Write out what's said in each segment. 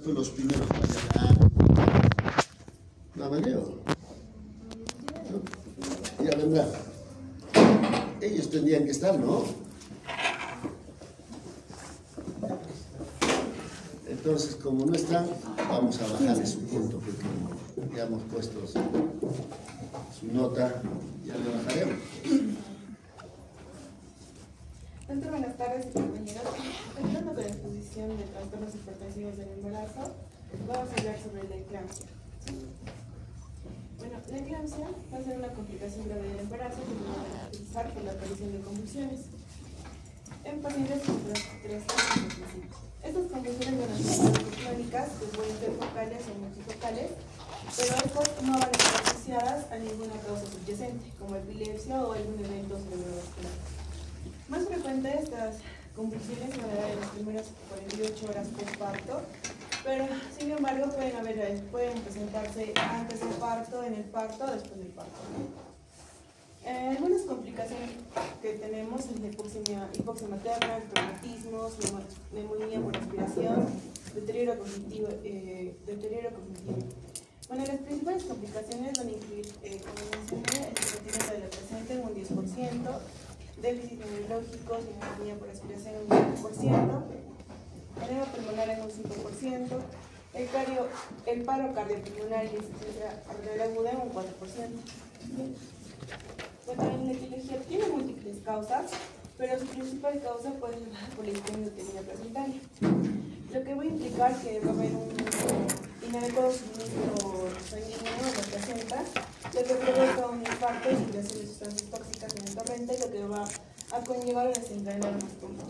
Fue los primeros para no valió. Ya vendrá. Ellos tendrían que estar, ¿no? Entonces, como no están, vamos a bajarle su punto, porque ya hemos puesto su nota, ya le bajaremos. Buenas tardes, compañeros. Continuando con la exposición de trastornos hipertensivos del embarazo, vamos a hablar sobre la eclampsia. Bueno, la eclampsia va a ser una complicación grave del embarazo que se va a caracterizar por la aparición de convulsiones en pacientes con trastornos hipertensivos. Estas convulsiones van a ser crónicas, que pueden ser focales o multifocales, pero estas no van a estar asociadas a ninguna causa subyacente, como epilepsia o algún evento cerebrovascular. Más frecuente estas convulsiones se van a dar en las primeras 48 horas postparto, pero sin embargo pueden presentarse antes del parto, en el parto o después del parto. Algunas complicaciones que tenemos es la hipoxia materna, traumatismos, neumonía por aspiración, deterioro cognitivo. Bueno, las principales complicaciones van a incluir, como mencioné, el incontinencia de la placenta en un 10%, déficit neurológico, neumonía por aspiración en un 20%, edema pulmonar en un 5%, el paro cardiopulmonar y insuficiencia arterial aguda en un 4%. Bueno, la etiología tiene múltiples causas, pero su principal causa puede ser por la hipoglutemiia placentaria, lo que va a implicar que va a haber un inadecuado suministro sanguíneo en la placenta, lo que provoca un infarto y liberación de sustancias tóxicas en el torrente, lo que va a conllevar a desencadenar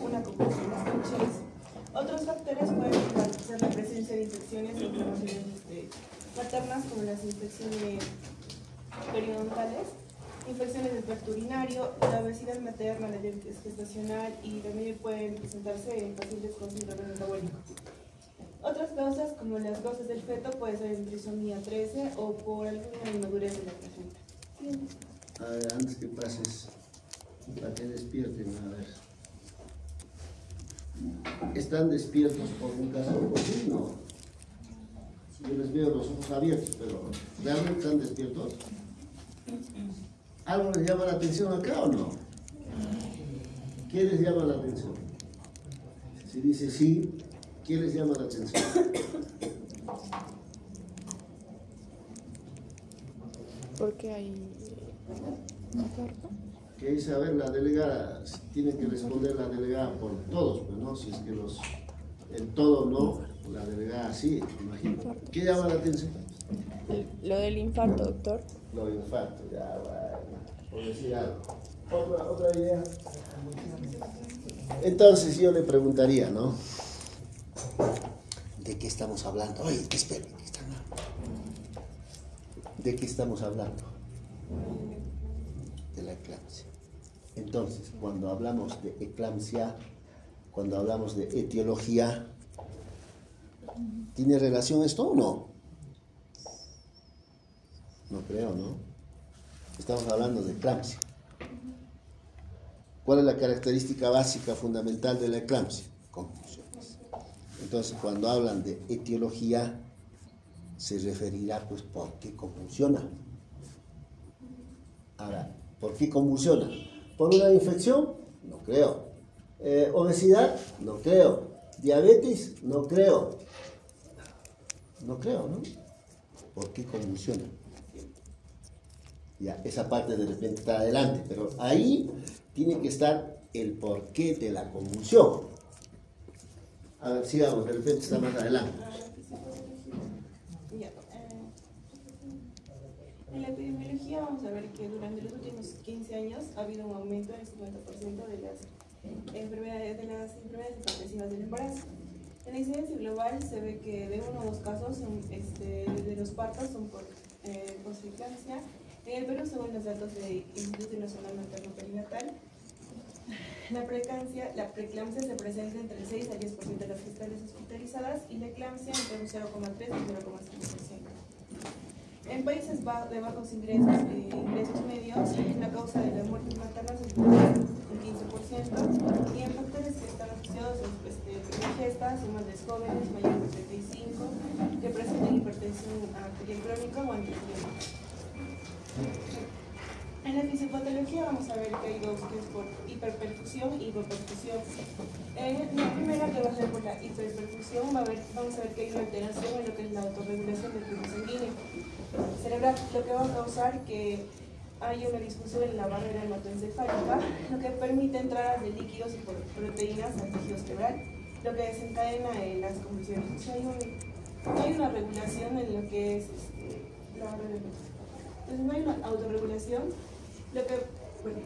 una convulsión más conchales. Otros factores pueden ser la presencia de infecciones o inflamaciones maternas, como las infecciones periodontales, infecciones del tracto urinario, la obesidad materna, la diabetes gestacional y también pueden presentarse en pacientes con síndrome metabólico. Otras causas, como las causas del feto, puede ser en trisomía 13 o por alguna inmadurez de la placenta. A ver, antes que pases, para que despierten, a ver. ¿Están despiertos por un caso sí? No. Yo les veo los ojos abiertos, pero ¿realmente están despiertos? ¿Algo les llama la atención acá o no? ¿Qué les llama la atención? Si dice sí, ¿qué les llama la atención? Porque hay infarto. Que dice, a ver, la delegada, tiene que responder la delegada por todos, pues no, si es que el todo no, la delegada sí, imagino. ¿Qué llama la atención? Lo del infarto, doctor. Lo del infarto, ya, bueno, por decir algo. Otra idea. Entonces yo le preguntaría, ¿no? ¿De qué estamos hablando? Oye, espera, ¿de qué estamos hablando? De la eclampsia. Entonces, cuando hablamos de eclampsia, cuando hablamos de etiología, ¿tiene relación esto o no? No creo, ¿no? Estamos hablando de eclampsia. ¿Cuál es la característica básica fundamental de la eclampsia? Convulsiones. Entonces, cuando hablan de etiología, se referirá, pues, ¿por qué convulsiona? Ahora, ¿por qué convulsiona? ¿Por una infección? No creo. ¿Obesidad? No creo. ¿Diabetes? No creo. No creo, ¿no? ¿Por qué convulsiona? Ya, esa parte de repente está adelante, pero ahí tiene que estar el porqué de la convulsión. A ver, sigamos, de repente está más adelante. En la epidemiología vamos a ver que durante los últimos 15 años ha habido un aumento del 50% de las enfermedades hipertensivas del embarazo. En la incidencia global se ve que de 1 o 2 casos de los partos son por eclampsia. En el Perú, según los datos del Instituto Nacional Materno-Perinatal, la preeclampsia se presenta entre el 6 al 10% de las gestaciones hospitalizadas y la eclampsia entre un 0,3 y un 0,5%. En países de bajos ingresos medios, la causa de la muerte materna se produce un 15%, y en factores que están asociados a gesta, son madres jóvenes, mayores de 35, tensión arterial crónica o antiarterial. En la fisiopatología vamos a ver que hay dos, que es por hiperperfusión y hipoperfusión. La primera, que va a ser por la hiperperfusión, vamos a ver que hay una alteración en lo que es la autorregulación del flujo sanguíneo cerebral, lo que va a causar que hay una disfunción en la barrera hematoencefálica, lo que permite entradas de líquidos y proteínas al tejido cerebral, lo que desencadena las convulsiones. O sea, no hay una regulación en lo que es la barrera hematoencefálica. Entonces no hay una autorregulación, lo que, bueno,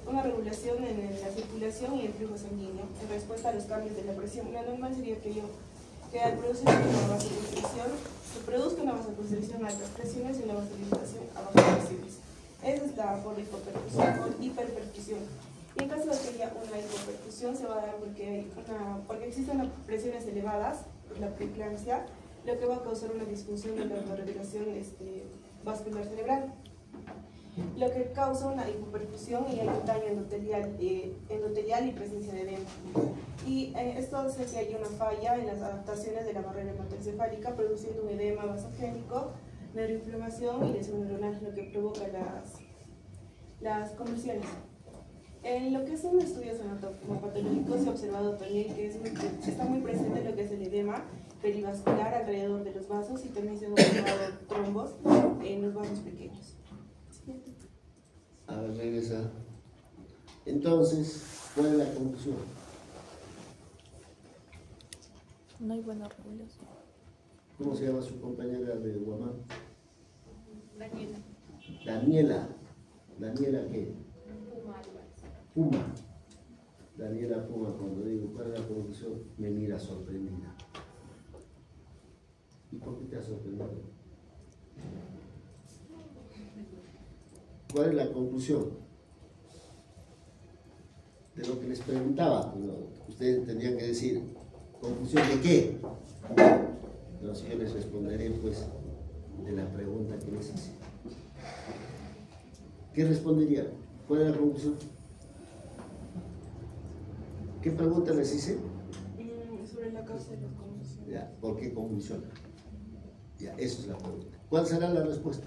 una regulación en la circulación y el flujo sanguíneo en respuesta a los cambios de la presión. Lo normal sería que al producirse una vasoconstricción se produzca una vasoconstricción a altas presiones y una vasodilatación a bajas presiones. Esa es la por hipoperfusión o hiperperfusión. Y en caso de que haya una hipoperfusión se va a dar porque existen presiones elevadas, la preeclampsia, lo que va a causar una disfunción de la autorregulación vascular cerebral, lo que causa una hipoperfusión y hay un daño endotelial y presencia de edema. Y esto hace que haya una falla en las adaptaciones de la barrera hematoencefálica, produciendo un edema vasogénico, neuroinflamación y lesión neuronal, lo que provoca las convulsiones. En lo que son estudios anatomopatológicos se ha observado también que está muy presente lo que es el edema perivascular alrededor de los vasos y también se han observado trombos en los vasos pequeños. A ver, regresa. Entonces, ¿cuál es la conclusión? No hay buena regulación. ¿Cómo se llama su compañera de Guamán? Daniela. Daniela. ¿Daniela qué? Puma. Daniela Puma, cuando digo cuál es la conclusión, me mira sorprendida. ¿Y por qué te ha sorprendido? ¿Cuál es la conclusión? De lo que les preguntaba, ustedes tendrían que decir, ¿conclusión de qué? No, si yo les responderé, pues, de la pregunta que les hice. ¿Qué responderían? ¿Cuál es la conclusión? ¿Qué pregunta les hice? Sobre la causa de las convulsiones. Ya, ¿por qué convulsiona? Ya, eso es la pregunta. ¿Cuál será la respuesta?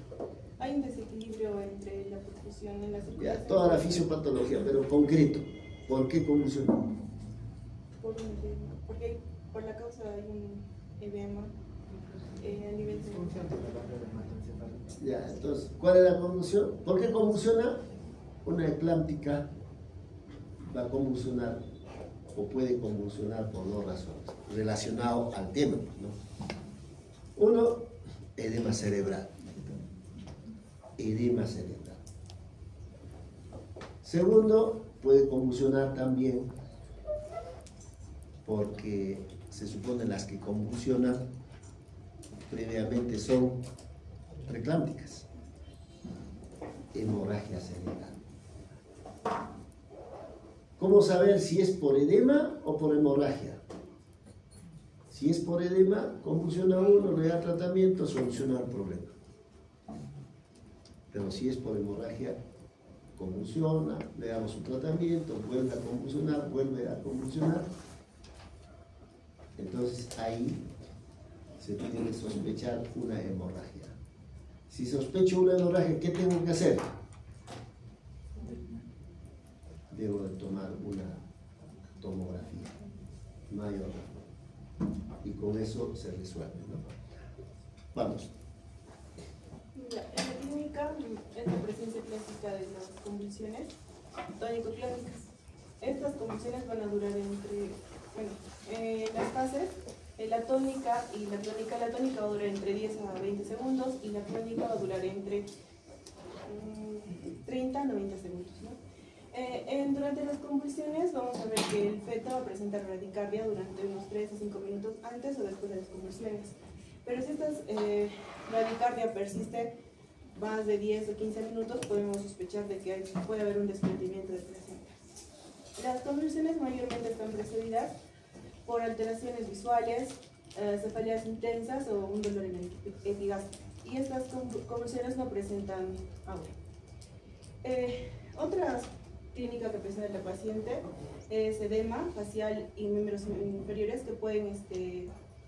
Hay un desequilibrio entre la perfusión y la circulación. Ya, toda la fisiopatología, pero concreto, ¿por qué convulsiona? Por un edema, porque por la causa hay un edema a nivel cerebral. Ya, entonces, ¿cuál es la convulsión? ¿Por qué convulsiona? Una eclámptica va a convulsionar o puede convulsionar por dos razones, relacionado al tema, ¿no? Uno, edema cerebral. Edema cerebral. Segundo, puede convulsionar también porque se supone las que convulsionan previamente son preeclámpticas. Hemorragia cerebral. ¿Cómo saber si es por edema o por hemorragia? Si es por edema, convulsiona uno, le da tratamiento, soluciona el problema. Pero si es por hemorragia, convulsiona, le damos su tratamiento, vuelve a convulsionar. Entonces ahí se tiene que sospechar una hemorragia. Si sospecho una hemorragia, ¿qué tengo que hacer? Debo de tomar una tomografía. No hay otra. Y con eso se resuelve, ¿no? Vamos. En la clínica es la presencia clásica de las convulsiones tónico-clónicas. Estas convulsiones van a durar las fases, la tónica y la clónica. La tónica va a durar entre 10 a 20 segundos y la clónica va a durar entre 30 a 90 segundos, ¿no? Durante las convulsiones vamos a ver que el feto va a presentar bradicardia durante unos 3 a 5 minutos antes o después de las convulsiones. Pero si esta bradicardia persiste más de 10 o 15 minutos, podemos sospechar de que puede haber un desprendimiento de placenta. Las convulsiones mayormente están precedidas por alteraciones visuales, cefaleas intensas o un dolor en el epigástrico. Y estas convulsiones no presentan aura. Otra clínica que presenta la paciente es edema facial y miembros inferiores que pueden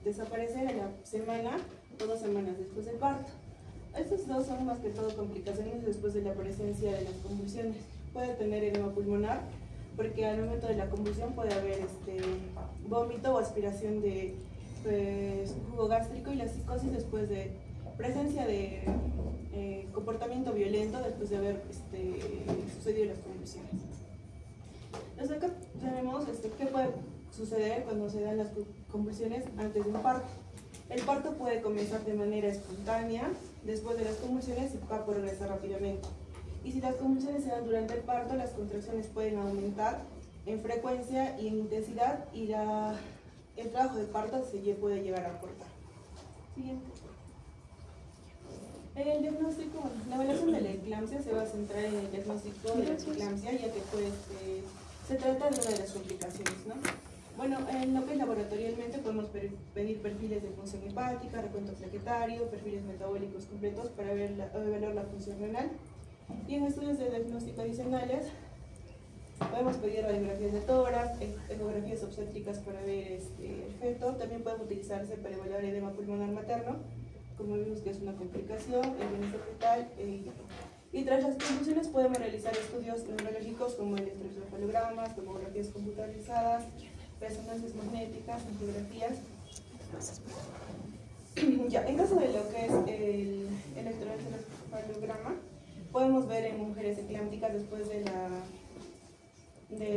desaparecer en la semana o 2 semanas después del parto. Estos dos son más que todo complicaciones después de la presencia de las convulsiones. Puede tener edema pulmonar, porque al momento de la convulsión puede haber vómito o aspiración de jugo gástrico, y la psicosis después de presencia de comportamiento violento después de haber sucedido las convulsiones. Entonces acá tenemos qué puede suceder cuando se dan las convulsiones antes de un parto. El parto puede comenzar de manera espontánea después de las convulsiones y va a progresar rápidamente. Y si las convulsiones se dan durante el parto, las contracciones pueden aumentar en frecuencia y en intensidad, y el trabajo de parto se puede llegar a cortar. Siguiente. El diagnóstico, la evaluación de la eclampsia se va a centrar en el diagnóstico de la eclampsia, ya que se trata de una de las complicaciones, ¿no? Bueno, en lo que es laboratorialmente podemos pedir perfiles de función hepática, recuento plaquetario, perfiles metabólicos completos para evaluar la función renal. Y en estudios de diagnóstico adicionales podemos pedir radiografías de tórax, ecografías obstétricas para ver el feto. También puede utilizarse para evaluar edema pulmonar materno, como vimos que es una complicación, el bienestar fetal. Y tras las convulsiones podemos realizar estudios neurológicos como electroencefalogramas, tomografías computarizadas, resonancias magnéticas, angiografías. Ya, en caso de lo que es el electroencefalograma, podemos ver en mujeres eclámpticas después de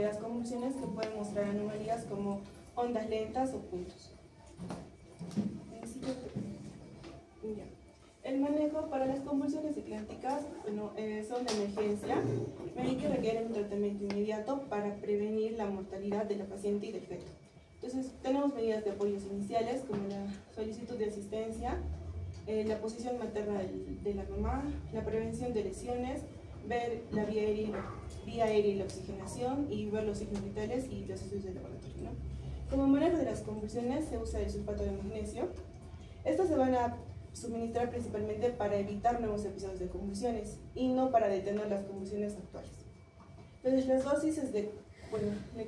las convulsiones que pueden mostrar anomalías como ondas lentas o puntos. Ya. El manejo para las convulsiones eclánticas son de emergencia, que requieren un tratamiento inmediato para prevenir la mortalidad de la paciente y del feto. Entonces, tenemos medidas de apoyo iniciales como la solicitud de asistencia, la posición materna de la mamá, la prevención de lesiones, ver la vía aérea y la oxigenación, y ver los signos vitales y los estudios de laboratorio, ¿no? Como manejo de las convulsiones se usa el sulfato de magnesio. Estos se van a suministrar principalmente para evitar nuevos episodios de convulsiones y no para detener las convulsiones actuales. Entonces, las dosis es lo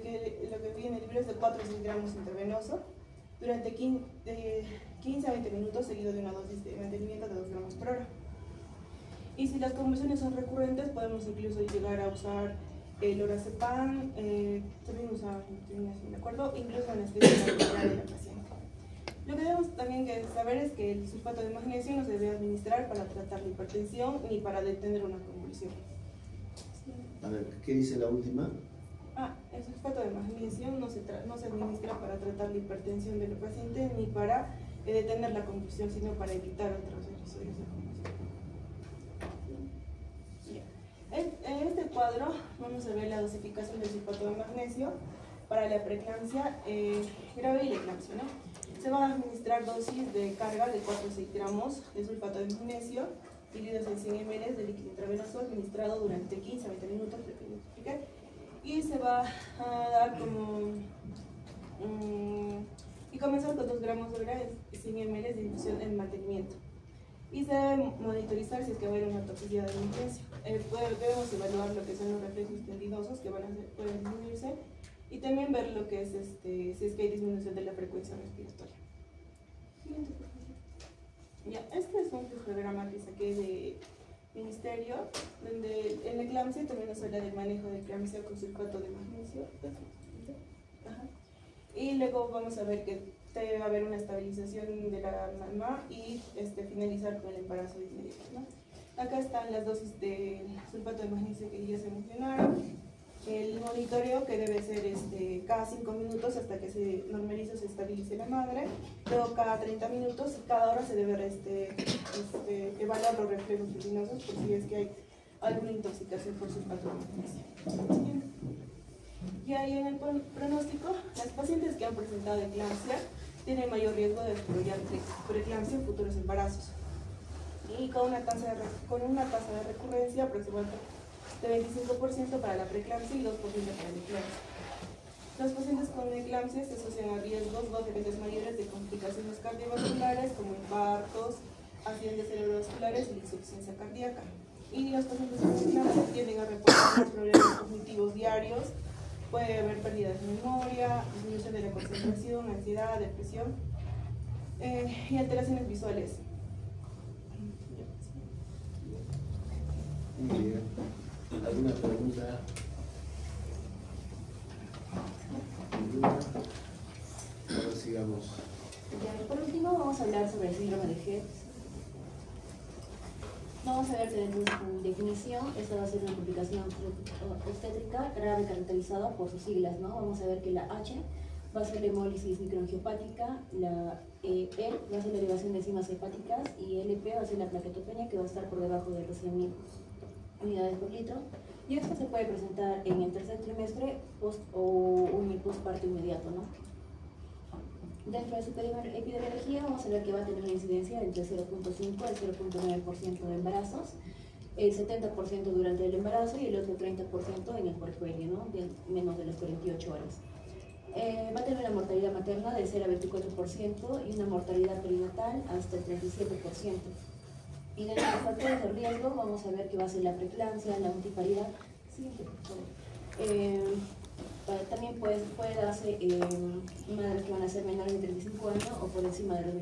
que viene en el libro es de 4 a 6 gramos intravenoso durante 15 a 20 minutos, seguido de una dosis de mantenimiento de 2 gramos por hora. Y si las convulsiones son recurrentes, podemos incluso llegar a usar el lorazepam, también usar, si me acuerdo, incluso anestesia de la paciente. Lo que debemos también saber es que el sulfato de magnesio no se debe administrar para tratar la hipertensión ni para detener una convulsión. A ver, ¿qué dice la última? El sulfato de magnesio no se administra para tratar la hipertensión de la paciente ni para detener la convulsión, sino para evitar otros episodios de convulsión. En este cuadro vamos a ver la dosificación del sulfato de magnesio para la preeclampsia grave y la eclampsia, ¿no? Se va a administrar dosis de carga de 4 a 6 gramos de sulfato de magnesio diluidos en 100 ml de líquido intravenoso administrado durante 15 a 20 minutos, y se va a dar y comenzar con 2 gramos de hora en 100 ml de infusión en mantenimiento. Y se debe monitorizar si es que va a haber una toxicidad de emergencia. Debemos evaluar lo que son los reflejos tendinosos que pueden disminuirse, y también ver lo que es si es que hay disminución de la frecuencia respiratoria. Ya, este es un programa que saqué de ministerio, donde en la eclampsia también nos habla del manejo de eclampsia con sulfato de magnesio. Y luego vamos a ver que debe haber una estabilización de la mamá y finalizar con el embarazo inmediato, ¿no? Acá están las dosis de sulfato de magnesio que ya se mencionaron. El monitoreo, que debe ser cada 5 minutos hasta que se normalice o se estabilice la madre. Luego cada 30 minutos y cada hora se debe evaluar los reflejos tendinosos por si es que hay alguna intoxicación por sulfato de magnesio. Y ahí en el pronóstico, las pacientes que han presentado eclampsia tienen mayor riesgo de desarrollar preeclampsia en futuros embarazos, y con una tasa de recurrencia aproximadamente de 25% para la preeclampsia y 2% para la eclampsia. Los pacientes con eclampsia se asocian a riesgos 2 veces mayores de complicaciones cardiovasculares como infartos, accidentes cerebrovasculares y insuficiencia cardíaca. Y los pacientes con eclampsia tienden a reportar problemas cognitivos diarios, puede haber pérdidas de memoria, disminución de la concentración, ansiedad, depresión. y alteraciones visuales. Muy bien. ¿Alguna pregunta? ¿Ninguna? Ahora sigamos. Ya, por último, vamos a hablar sobre el síndrome de Hett. Vamos a ver que dentro de su definición, esta va a ser una complicación obstétrica grave caracterizada por sus siglas, ¿no? Vamos a ver que la H va a ser la hemólisis microangiopática, la L va a ser la elevación de enzimas hepáticas y LP va a ser la plaquetopenia, que va a estar por debajo de los 100.000 unidades por litro. Y esto se puede presentar en el tercer trimestre o en el postparto inmediato, ¿no? Dentro de su epidemiología vamos a ver que va a tener una incidencia entre 0.5 al 0.9% de embarazos, el 70% durante el embarazo y el otro 30% en el puerperio, ¿no? De menos de las 48 horas. Va a tener una mortalidad materna del 0 a 24% y una mortalidad perinatal hasta el 37%. Y dentro de los factores de riesgo vamos a ver que va a ser la preeclampsia, la multiparidad. Siguiente, por favor. También puede darse madres que van a ser menores de 35 años o por encima de los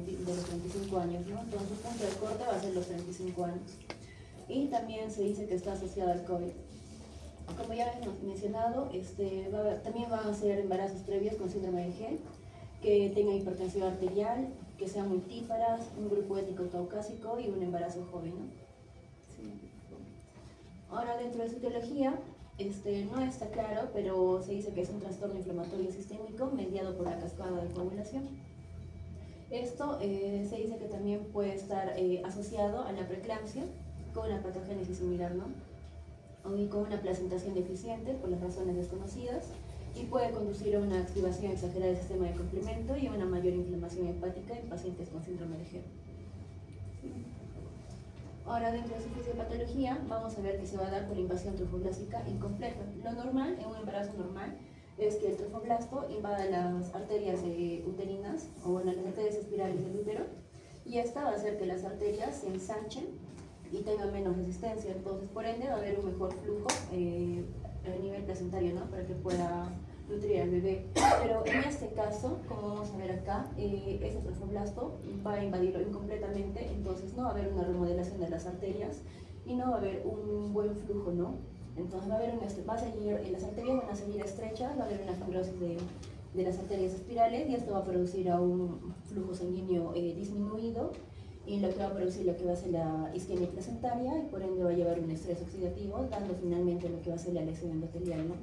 35 años, ¿no? Entonces, su punto de corte va a ser los 35 años. Y también se dice que está asociado al COVID. Como ya hemos mencionado, también van a ser embarazos previos con síndrome de Hett, que tengan hipertensión arterial, que sean multíparas, un grupo étnico caucásico y un embarazo joven, ¿no? Sí. Ahora, dentro de su etiología, no está claro, pero se dice que es un trastorno inflamatorio sistémico mediado por la cascada de coagulación. Esto se dice que también puede estar asociado a la preeclampsia con la patogénesis similar, ¿no? Y con una placentación deficiente por las razones desconocidas, y puede conducir a una activación exagerada del sistema de complemento y a una mayor inflamación hepática en pacientes con síndrome de Hett. Ahora, dentro de su fisiopatología, vamos a ver que se va a dar por invasión trofoblásica incompleta. Lo normal, en un embarazo normal, es que el trofoblasto invada las arterias uterinas, o bueno, las arterias espirales del útero, y esta va a hacer que las arterias se ensanchen y tengan menos resistencia. Entonces, por ende, va a haber un mejor flujo a nivel placentario, ¿no? Para que pueda nutrir al bebé. Pero en este caso, como vamos a ver acá, ese trofoblasto va a invadirlo incompletamente, entonces no va a haber una remodelación de las arterias y no va a haber un buen flujo, ¿no? Entonces va a haber las arterias van a seguir estrechas, va a haber una fibrosis de las arterias espirales, y esto va a producir a un flujo sanguíneo disminuido, y lo que va a producir lo que va a ser la isquemia placentaria, y por ende va a llevar un estrés oxidativo, dando finalmente lo que va a ser la lesión endotelial, ¿no?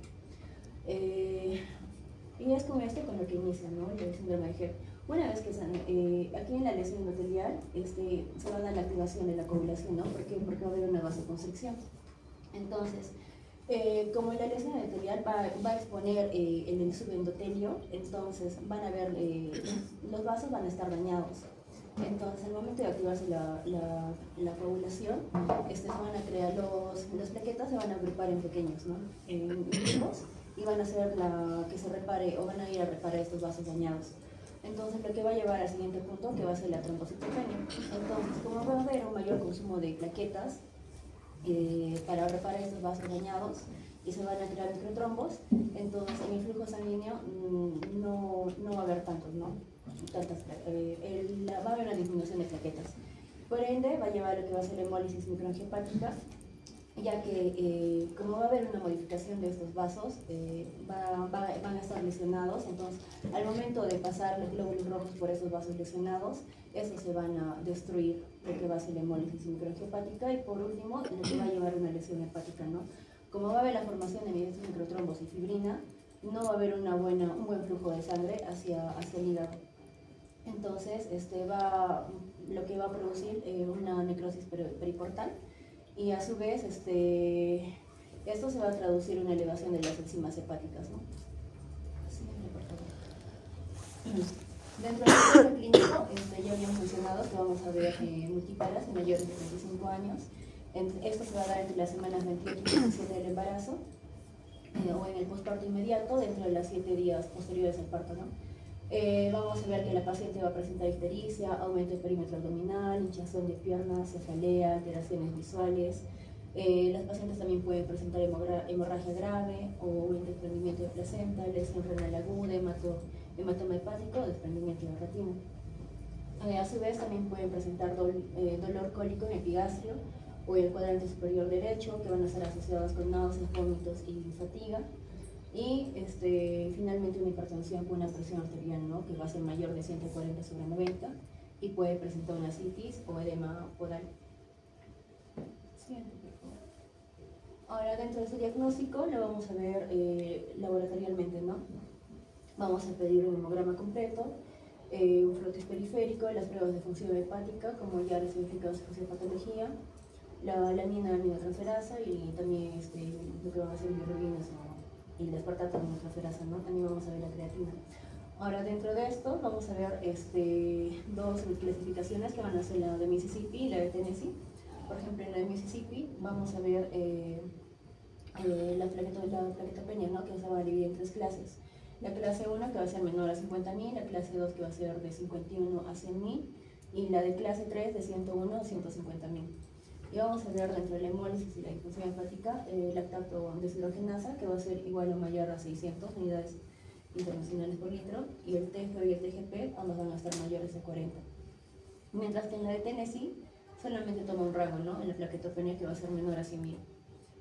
Y es con esto con lo que inicia, ¿no? El síndrome de Hett. Una vez que aquí en la lesión endotelial se va a dar la activación de la coagulación, ¿no? ¿Por qué? Porque va a haber una vasoconstricción. Entonces, como la lesión endotelial va a exponer el subendotelio, entonces van a ver, los vasos van a estar dañados. Entonces, al momento de activarse la coagulación, se van a crear las plaquetas, se van a agrupar en pequeños, ¿no? En grupos, y van a hacer que se repare, o van a ir a reparar estos vasos dañados. Entonces, lo que va a llevar al siguiente punto, que va a ser la trombocitopenia. Entonces, como va a haber un mayor consumo de plaquetas para reparar estos vasos dañados, y se van a crear microtrombos, entonces en el flujo sanguíneo no va a haber tantos, ¿no? Va a haber una disminución de plaquetas. Por ende, va a llevar lo que va a ser la hemólisis microangiopática, ya que como va a haber una modificación de estos vasos, van a estar lesionados. Entonces, al momento de pasar los glóbulos rojos por esos vasos lesionados, esos se van a destruir, lo que va a ser la hemólisis microangiopática, y por último, lo que va a llevar una lesión hepática, ¿no? Como va a haber la formación de microtrombos y fibrina, no va a haber un buen flujo de sangre hacia el hígado. Entonces, lo que va a producir una necrosis periportal, y a su vez esto se va a traducir en una elevación de las enzimas hepáticas, ¿no? Dentro del cuadro clínico, ya habíamos mencionado que vamos a ver multíparas en mayores de 35 años. Esto se va a dar entre las semanas 28 y 27 del embarazo, o en el posparto inmediato, dentro de los 7 días posteriores al parto, ¿no? Vamos a ver que la paciente va a presentar ictericia, aumento del perímetro abdominal, hinchazón de piernas, cefalea, alteraciones visuales. Las pacientes también pueden presentar hemorragia grave o un desprendimiento de placenta, lesión renal aguda, hematoma hepático o desprendimiento de retina. A su vez también pueden presentar dolor cólico en epigastrio o en el cuadrante superior derecho, que van a estar asociados con náuseas, vómitos y fatiga. Y finalmente una hipertensión con una presión arterial, ¿no?, que va a ser mayor de 140/90 y puede presentar una citis o edema podal. Siguiente, por favor. Ahora, dentro de ese diagnóstico lo vamos a ver laboratorialmente, ¿no? Vamos a pedir un hemograma completo, un flujo periférico, las pruebas de función hepática, como ya les he explicado su fisiopatología, la aminotransferasa y también lo que van a ser bilirrubinas y la aspartato aminotransferasa, ¿no? También vamos a ver la creatina. Ahora, dentro de esto vamos a ver dos clasificaciones que van a ser la de Mississippi y la de Tennessee. Por ejemplo, en la de Mississippi vamos a ver la plaquetopenia, ¿no?, que se va a dividir en 3 clases. La clase 1, que va a ser menor a 50.000, la clase 2, que va a ser de 51 a 100.000, y la de clase 3 de 101 a 150.000. Y vamos a ver dentro de la hemólisis y la disfunción hepática lactato deshidrogenasa, que va a ser igual o mayor a 600 unidades internacionales por litro, y el TGO y el TGP ambos van a estar mayores a 40. Mientras que en la de Tennessee solamente toma un rango, ¿no?, en la plaquetopenia, que va a ser menor a 100.000.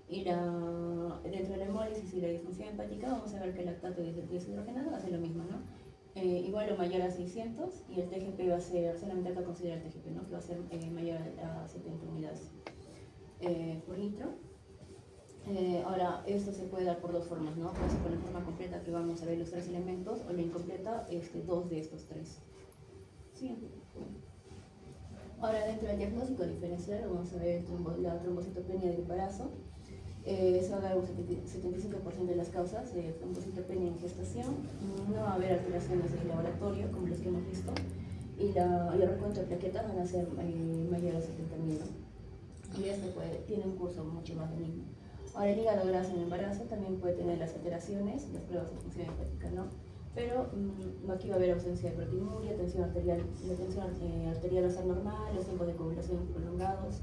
Y dentro de la hemólisis y la disfunción hepática vamos a ver que el lactato deshidrogenasa va a ser lo mismo, ¿no?, igual o mayor a 600, y el TGP va a ser, solamente acá considera el TGP, ¿no?, que va a ser mayor a 70 unidades por litro. Ahora, esto se puede dar por 2 formas, ¿no? Puede ser por la forma completa, que vamos a ver los 3 elementos, o la incompleta, 2 de estos 3. Siguiente. Ahora, dentro del diagnóstico diferencial vamos a ver la trombocitopenia del embarazo. Se va a dar un 75% de las causas de trombocitopenia en gestación. No va a haber alteraciones de laboratorio como las que hemos visto, y el recuento de plaquetas van a ser mayor a 70.000, ¿no? Y tiene un curso mucho más benigno. Ahora, el hígado graso en el embarazo también puede tener las alteraciones, las pruebas de función hepática, ¿no? Pero aquí va a haber ausencia de proteinuria, tensión arterial, la tensión arterial va a ser normal, los tiempos de coagulación prolongados,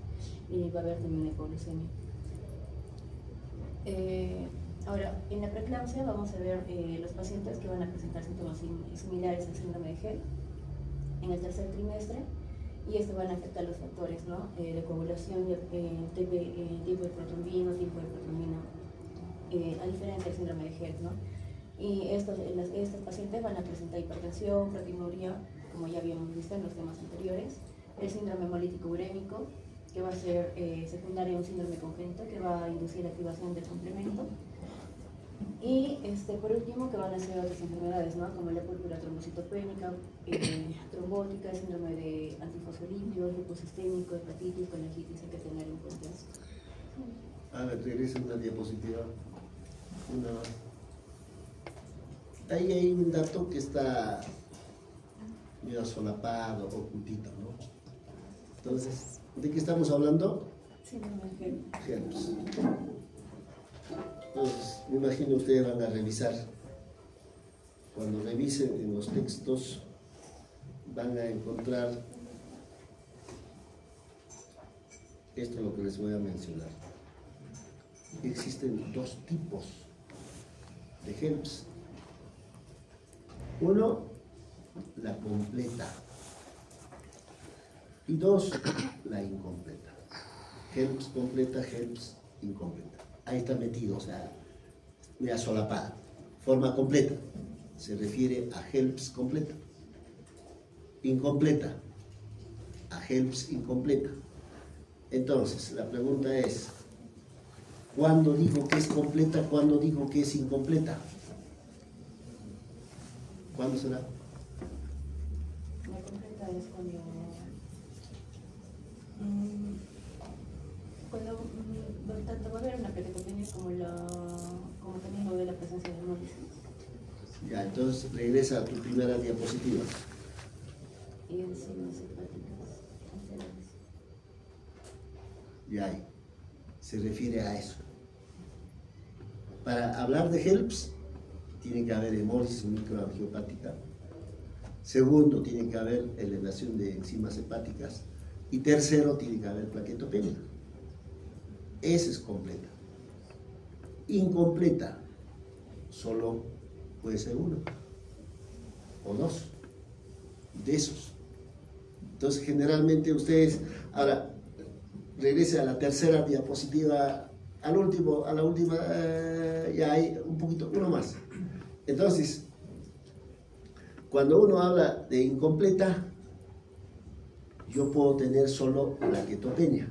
y va a haber también una hipoglucemia. Ahora, en la preeclampsia vamos a ver los pacientes que van a presentar síntomas similares al síndrome de Hell en el 3er trimestre, y esto van a afectar los factores, ¿no?, de coagulación, tipo de protrombina, tipo de protrombina, a diferencia del síndrome de Hell, ¿no? Y estos pacientes van a presentar hipertensión, proteinuria, como ya habíamos visto en los temas anteriores, el síndrome hemolítico urémico, que va a ser secundario a un síndrome congénito que va a inducir la activación del complemento. Y por último, que van a ser otras enfermedades, ¿no?, como la púrpura trombocitopénica, trombótica, síndrome de antifosfolípidos, lupus sistémico, hepatitis, colangitis. Hay que tener en cuenta esto. A ver, regresa una diapositiva. Una más. Ahí hay un dato que está medio solapado, ocultito, ¿no? Entonces, ¿de qué estamos hablando? Síndrome de Hell. HELPS. Entonces, me imagino ustedes van a revisar. Cuando revisen en los textos, van a encontrar esto es lo que les voy a mencionar. Existen 2 tipos de HELPS. Uno, la completa, y 2, la incompleta. HELPS completa, HELPS incompleta. Ahí está metido, o sea, media solapada. Forma completa se refiere a HELPS completa. Incompleta, a HELPS incompleta. Entonces, la pregunta es, ¿cuándo digo que es completa? ¿Cuándo digo que es incompleta? ¿Cuándo será? La completa es cuando tanto va a haber una plaquetopenia como también va a haber la presencia de hemólisis. Ya, entonces regresa a tu primera diapositiva. Y enzimas hepáticas alteradas. Y ahí se refiere a eso. Para hablar de HELPS, tiene que haber hemólisis microangiopática. Segundo, tiene que haber elevación de enzimas hepáticas. Y tercero, tiene que haber plaquetopenia. Esa es completa. Incompleta, solo puede ser uno o 2 de esos. Entonces, generalmente ustedes, ahora, regrese a la tercera diapositiva, a la última, ya hay un poquito, uno más. Entonces, cuando uno habla de incompleta, yo puedo tener solo plaquetopenia.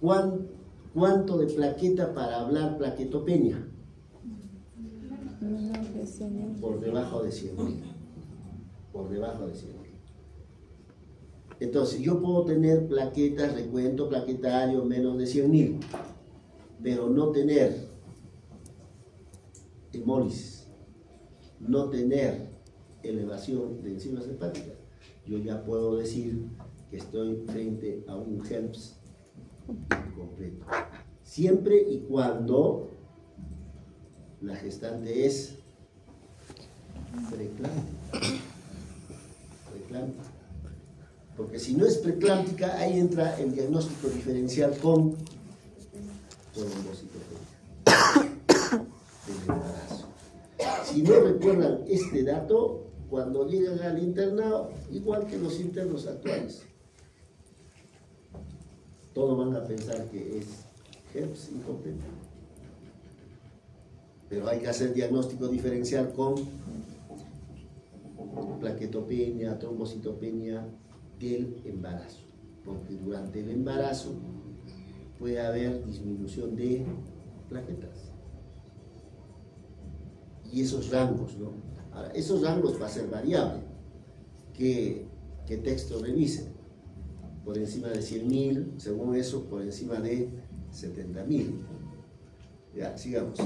¿Cuánto de plaqueta para hablar plaquetopenia? Por debajo de 100.000. Por debajo de 100.000. Entonces, yo puedo tener plaquetas, recuento plaquetario menos de 100.000, pero no tener hemólisis, no tener elevación de enzimas hepáticas. Yo ya puedo decir que estoy frente a un HELPS incompleto. Siempre y cuando la gestante es preclántica. Porque si no es preclántica, ahí entra el diagnóstico diferencial con trombocitopenia del embarazo. Si no recuerdan este dato, cuando llegan al internado, igual que los internos actuales, todos van a pensar que es HELPS incompleto. Pero hay que hacer diagnóstico diferencial con plaquetopenia, trombocitopenia del embarazo, porque durante el embarazo puede haber disminución de plaquetas y esos rangos, ¿no? Ahora, esos rangos va a ser variable. ¿Qué texto revisen? Por encima de 100.000, según eso, por encima de 70.000. Ya, sigamos.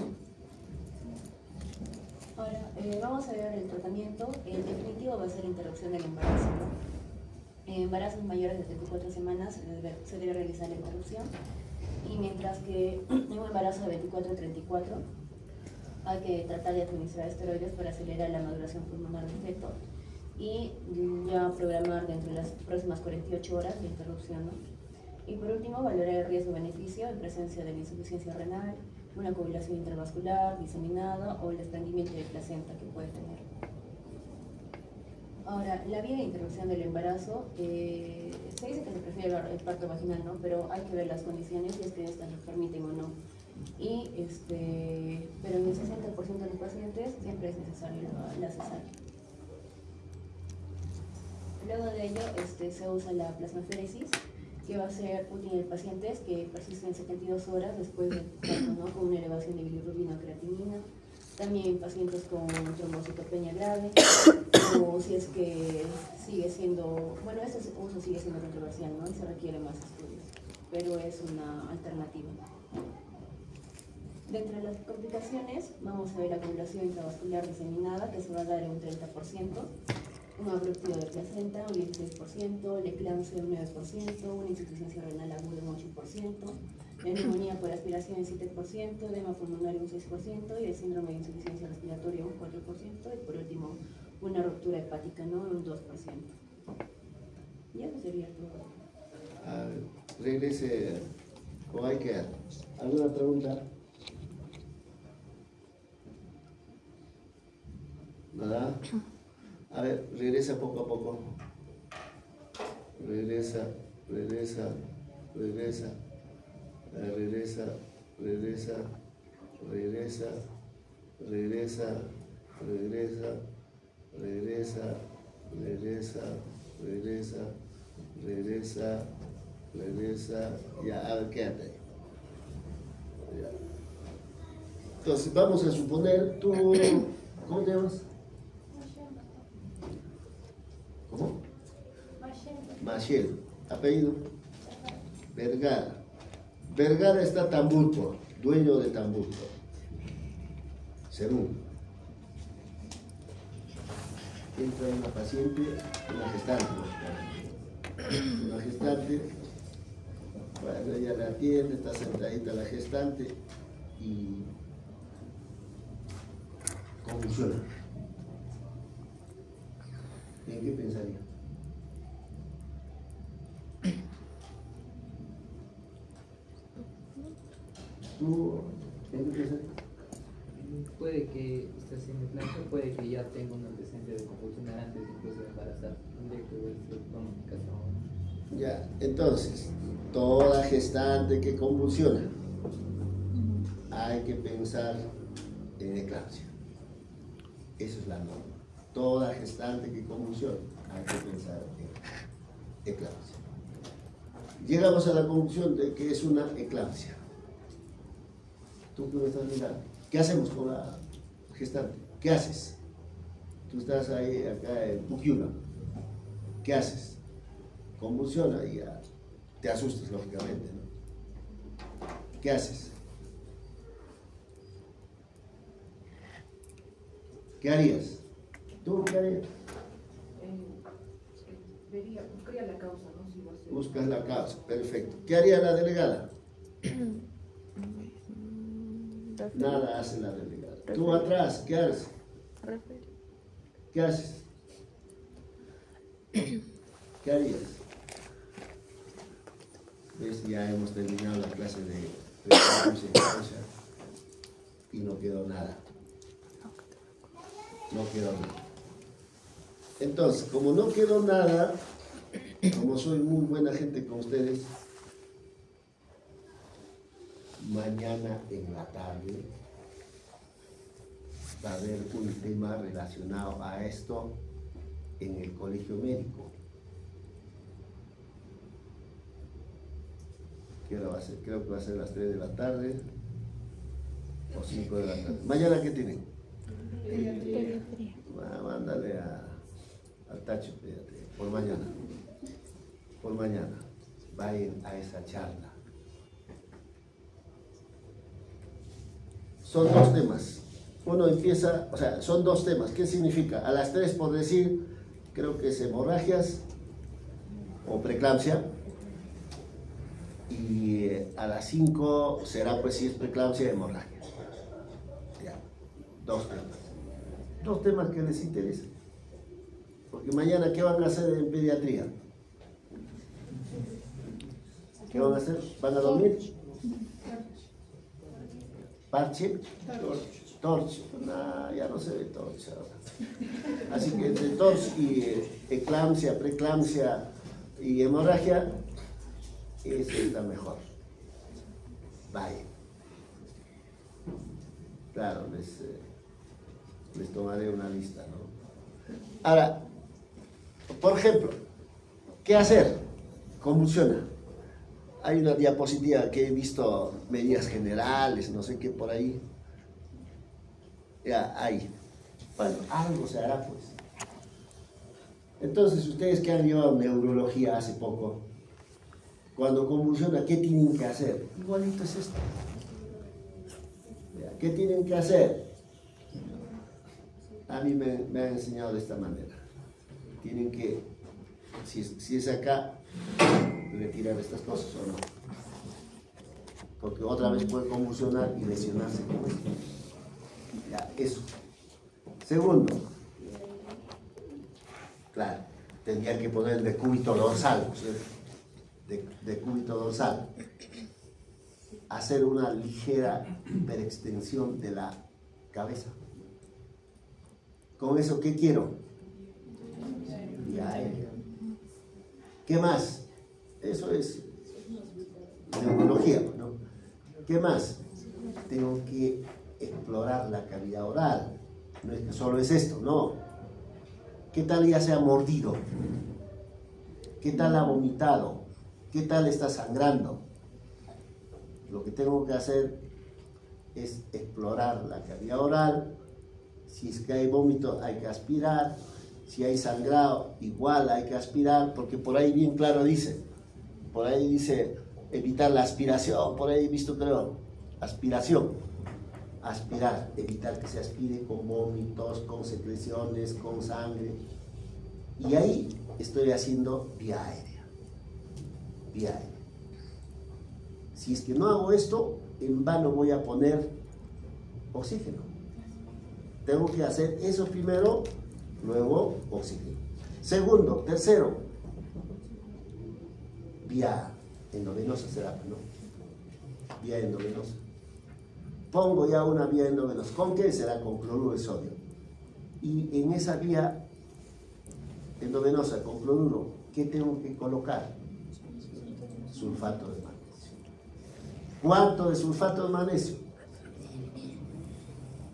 Ahora, vamos a ver el tratamiento. El definitivo va a ser la interrupción del embarazo, ¿no? En embarazos mayores de 34 semanas se debe realizar la interrupción, y mientras que en un embarazo de 24 a 34 hay que tratar de administrar esteroides para acelerar la maduración pulmonar del feto y ya programar dentro de las próximas 48 horas la interrupción, ¿no? Y por último, valorar el riesgo-beneficio en presencia de la insuficiencia renal, una coagulación intravascular, diseminada o el desprendimiento de placenta que puede tener. Ahora, la vía de interrupción del embarazo, se dice que se prefiere el parto vaginal, ¿no? Pero hay que ver las condiciones y es que estas lo permiten o no. Y pero en el 60% de los pacientes siempre es necesario la cesárea. Luego de ello se usa la plasmaféresis, que va a ser útil en pacientes que persisten 72 horas después del parto, ¿no? Con una elevación de bilirrubina o creatinina. También en pacientes con trombocitopenia grave, o si es que sigue siendo, bueno, este uso sigue siendo controversial, ¿no? Y se requiere más estudios, pero es una alternativa. Dentro de las complicaciones, vamos a ver la coagulación intravascular diseminada, que se va a dar en un 30%, un abrupto de placenta, un 16%, la eclampsia un 9%, una insuficiencia renal aguda un 8%, la neumonía por aspiración en 7%, edema pulmonar un 6% y el síndrome de insuficiencia respiratoria un 4%, y por último una ruptura hepática, ¿no? Un 2%. Y eso sería todo. Regrese, o hay que ¿alguna pregunta? ¿Nada? A ver, regresa poco a poco. Regresa. Ya, a ver, quédate ahí. Ya. Entonces, vamos a suponer, tú, ¿cómo te llamas? ¿Cómo? Maciel. Apellido. Vergara. Vergara está Tamburpo, dueño de Tamburpo. Según. Entra una paciente, una gestante. Una gestante, bueno, ella la atiende, está sentadita la gestante y convulsiona. ¿En qué pensaría? ¿Tú en qué pensarías? Puede que esté haciendo plancha, puede que ya tenga un antecedente de convulsionar antes incluso de embarazar. Ya, entonces, toda gestante que convulsiona, hay que pensar en eclampsia. Esa es la norma. Toda gestante que convulsiona, hay que pensar en eclampsia. Llegamos a la conclusión de que es una eclampsia. ¿Tú qué me estás mirando? ¿Qué hacemos con la gestante? ¿Qué haces? Tú estás ahí, acá en Puquiura. ¿Qué haces? Convulsiona y ya te asustas, lógicamente, ¿no? ¿Qué haces? ¿Qué harías? ¿Tú qué harías? Buscaría la causa, ¿no? Si va a ser... Buscas la causa, perfecto. ¿Qué haría la delegada? Nada hace la delegada. Tú atrás, ¿qué haces? ¿Qué haces? ¿Qué harías? ¿Ves? Ya hemos terminado la clase de causa y no quedó nada. No quedó nada. Entonces, como no quedó nada, como soy muy buena gente con ustedes, mañana en la tarde va a haber un tema relacionado a esto en el colegio médico. ¿Qué hora va a ser? Creo que va a ser las 3 de la tarde o 5 de la tarde. ¿Mañana qué tienen? Mándale al Tacho, fíjate, por mañana. Por mañana. Vayan a esa charla. Son dos temas. Uno empieza, o sea, son dos temas. ¿Qué significa? A las 3 por decir, creo que es hemorragias o preeclampsia. Y a las 5 será pues si es preeclampsia, hemorragia. Ya, dos temas. Dos temas que les interesan. Porque mañana, ¿qué van a hacer en pediatría? ¿Qué van a hacer? ¿Van a dormir? ¿Parche? Torch. No, ya no se ve torch ahora. Así que entre torch y eclampsia, preeclampsia y hemorragia, esa es la mejor. Vaya. Claro, les tomaré una lista, ¿no? Ahora, por ejemplo, ¿qué hacer? Convulsiona. Hay una diapositiva que he visto, medidas generales, no sé qué por ahí. Ya, ahí. Bueno, algo se hará, pues. Entonces, ustedes que han llevado neurología hace poco, cuando convulsiona, ¿qué tienen que hacer? Igualito es esto. ¿Qué tienen que hacer? A mí me han enseñado de esta manera. Tienen que, si es acá, retirar estas cosas o no. Porque otra vez puede convulsionar y lesionarse. Ya, eso. Segundo, claro, tendría que poner el decúbito dorsal, ¿sí? Decúbito dorsal. Hacer una ligera hiperextensión de la cabeza. ¿Con eso qué quiero? Vía aérea. ¿Qué más? Eso es neurología, ¿no? ¿Qué más? Tengo que explorar la cavidad oral. No es que solo es esto, no. ¿Qué tal ya se ha mordido? ¿Qué tal ha vomitado? ¿Qué tal está sangrando? Lo que tengo que hacer es explorar la cavidad oral. Si es que hay vómito, hay que aspirar. Si hay sangrado, igual hay que aspirar, porque por ahí bien claro dice, evitar la aspiración, por ahí he visto, creo, aspiración. Aspirar, evitar que se aspire con vómitos, con secreciones, con sangre. Y ahí estoy haciendo vía aérea. Vía aérea. Si es que no hago esto, en vano voy a poner oxígeno. Tengo que hacer eso primero, luego oxígeno. Segundo, tercero, vía endovenosa será, ¿no? Vía endovenosa. Pongo ya una vía endovenosa. ¿Con qué? Será con cloruro de sodio. Y en esa vía endovenosa con cloruro, ¿qué tengo que colocar? Sulfato de magnesio. ¿Cuánto de sulfato de magnesio?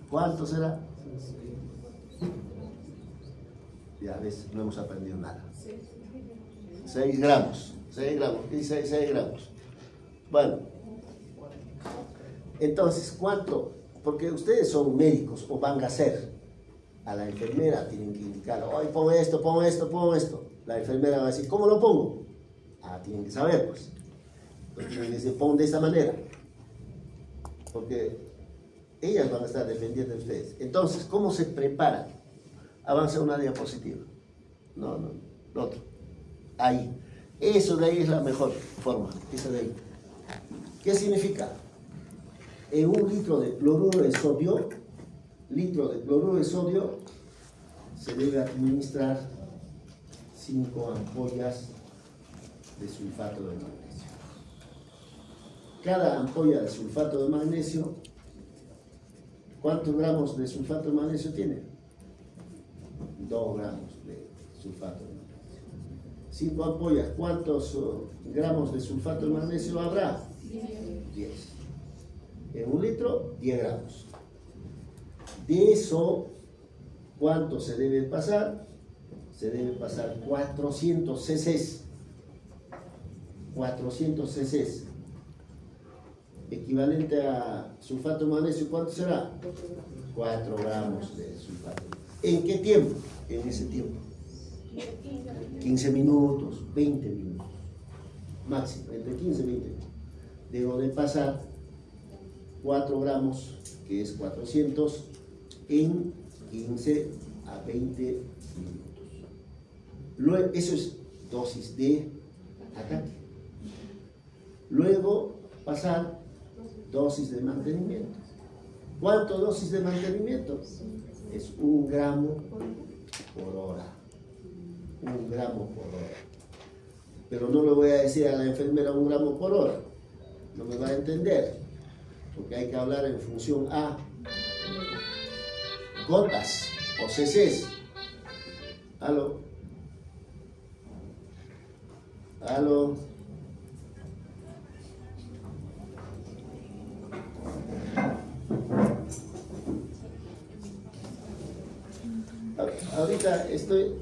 ¿Cuánto será? Ya ves, no hemos aprendido nada. 6 gramos. 6 gramos. ¿Qué dice 6 gramos? Bueno. Entonces, ¿cuánto? Porque ustedes son médicos o van a ser. A la enfermera tienen que indicar, hoy pon esto, pon esto, pon esto. La enfermera va a decir, ¿cómo lo pongo? Ah, tienen que saber, pues. Entonces tienen que decir, pon de esta manera. Porque ellas van a estar dependiendo de ustedes. Entonces, ¿cómo se preparan? Avanza una diapositiva. No, otro. Ahí. Eso de ahí es la mejor forma. Esa de ahí. ¿Qué significa? En 1 litro de cloruro de sodio, se debe administrar 5 ampollas de sulfato de magnesio. Cada ampolla de sulfato de magnesio, ¿cuántos gramos de sulfato de magnesio tiene? 2 gramos de sulfato de magnesio. 5 ampollas, ¿cuántos gramos de sulfato de magnesio habrá? 10. En 1 litro, 10 gramos. De eso, ¿cuánto se debe pasar? Se debe pasar 400 cc. 400 cc. Equivalente a sulfato de magnesio, ¿cuánto será? 4 gramos de sulfato. ¿En qué tiempo? En ese tiempo. 15 minutos, 20 minutos. Máximo, entre 15 y 20 minutos. Debo de pasar 4 gramos, que es 400, en 15 a 20 minutos. Luego, eso es dosis de ataque. Luego pasar dosis de mantenimiento. ¿Cuánto dosis de mantenimiento? Es 1 gramo por hora. 1 gramo por hora. Pero no le voy a decir a la enfermera 1 gramo por hora. No me va a entender. Porque hay que hablar en función a gotas o cc's. ¿Aló? ¿Aló? Ahorita estoy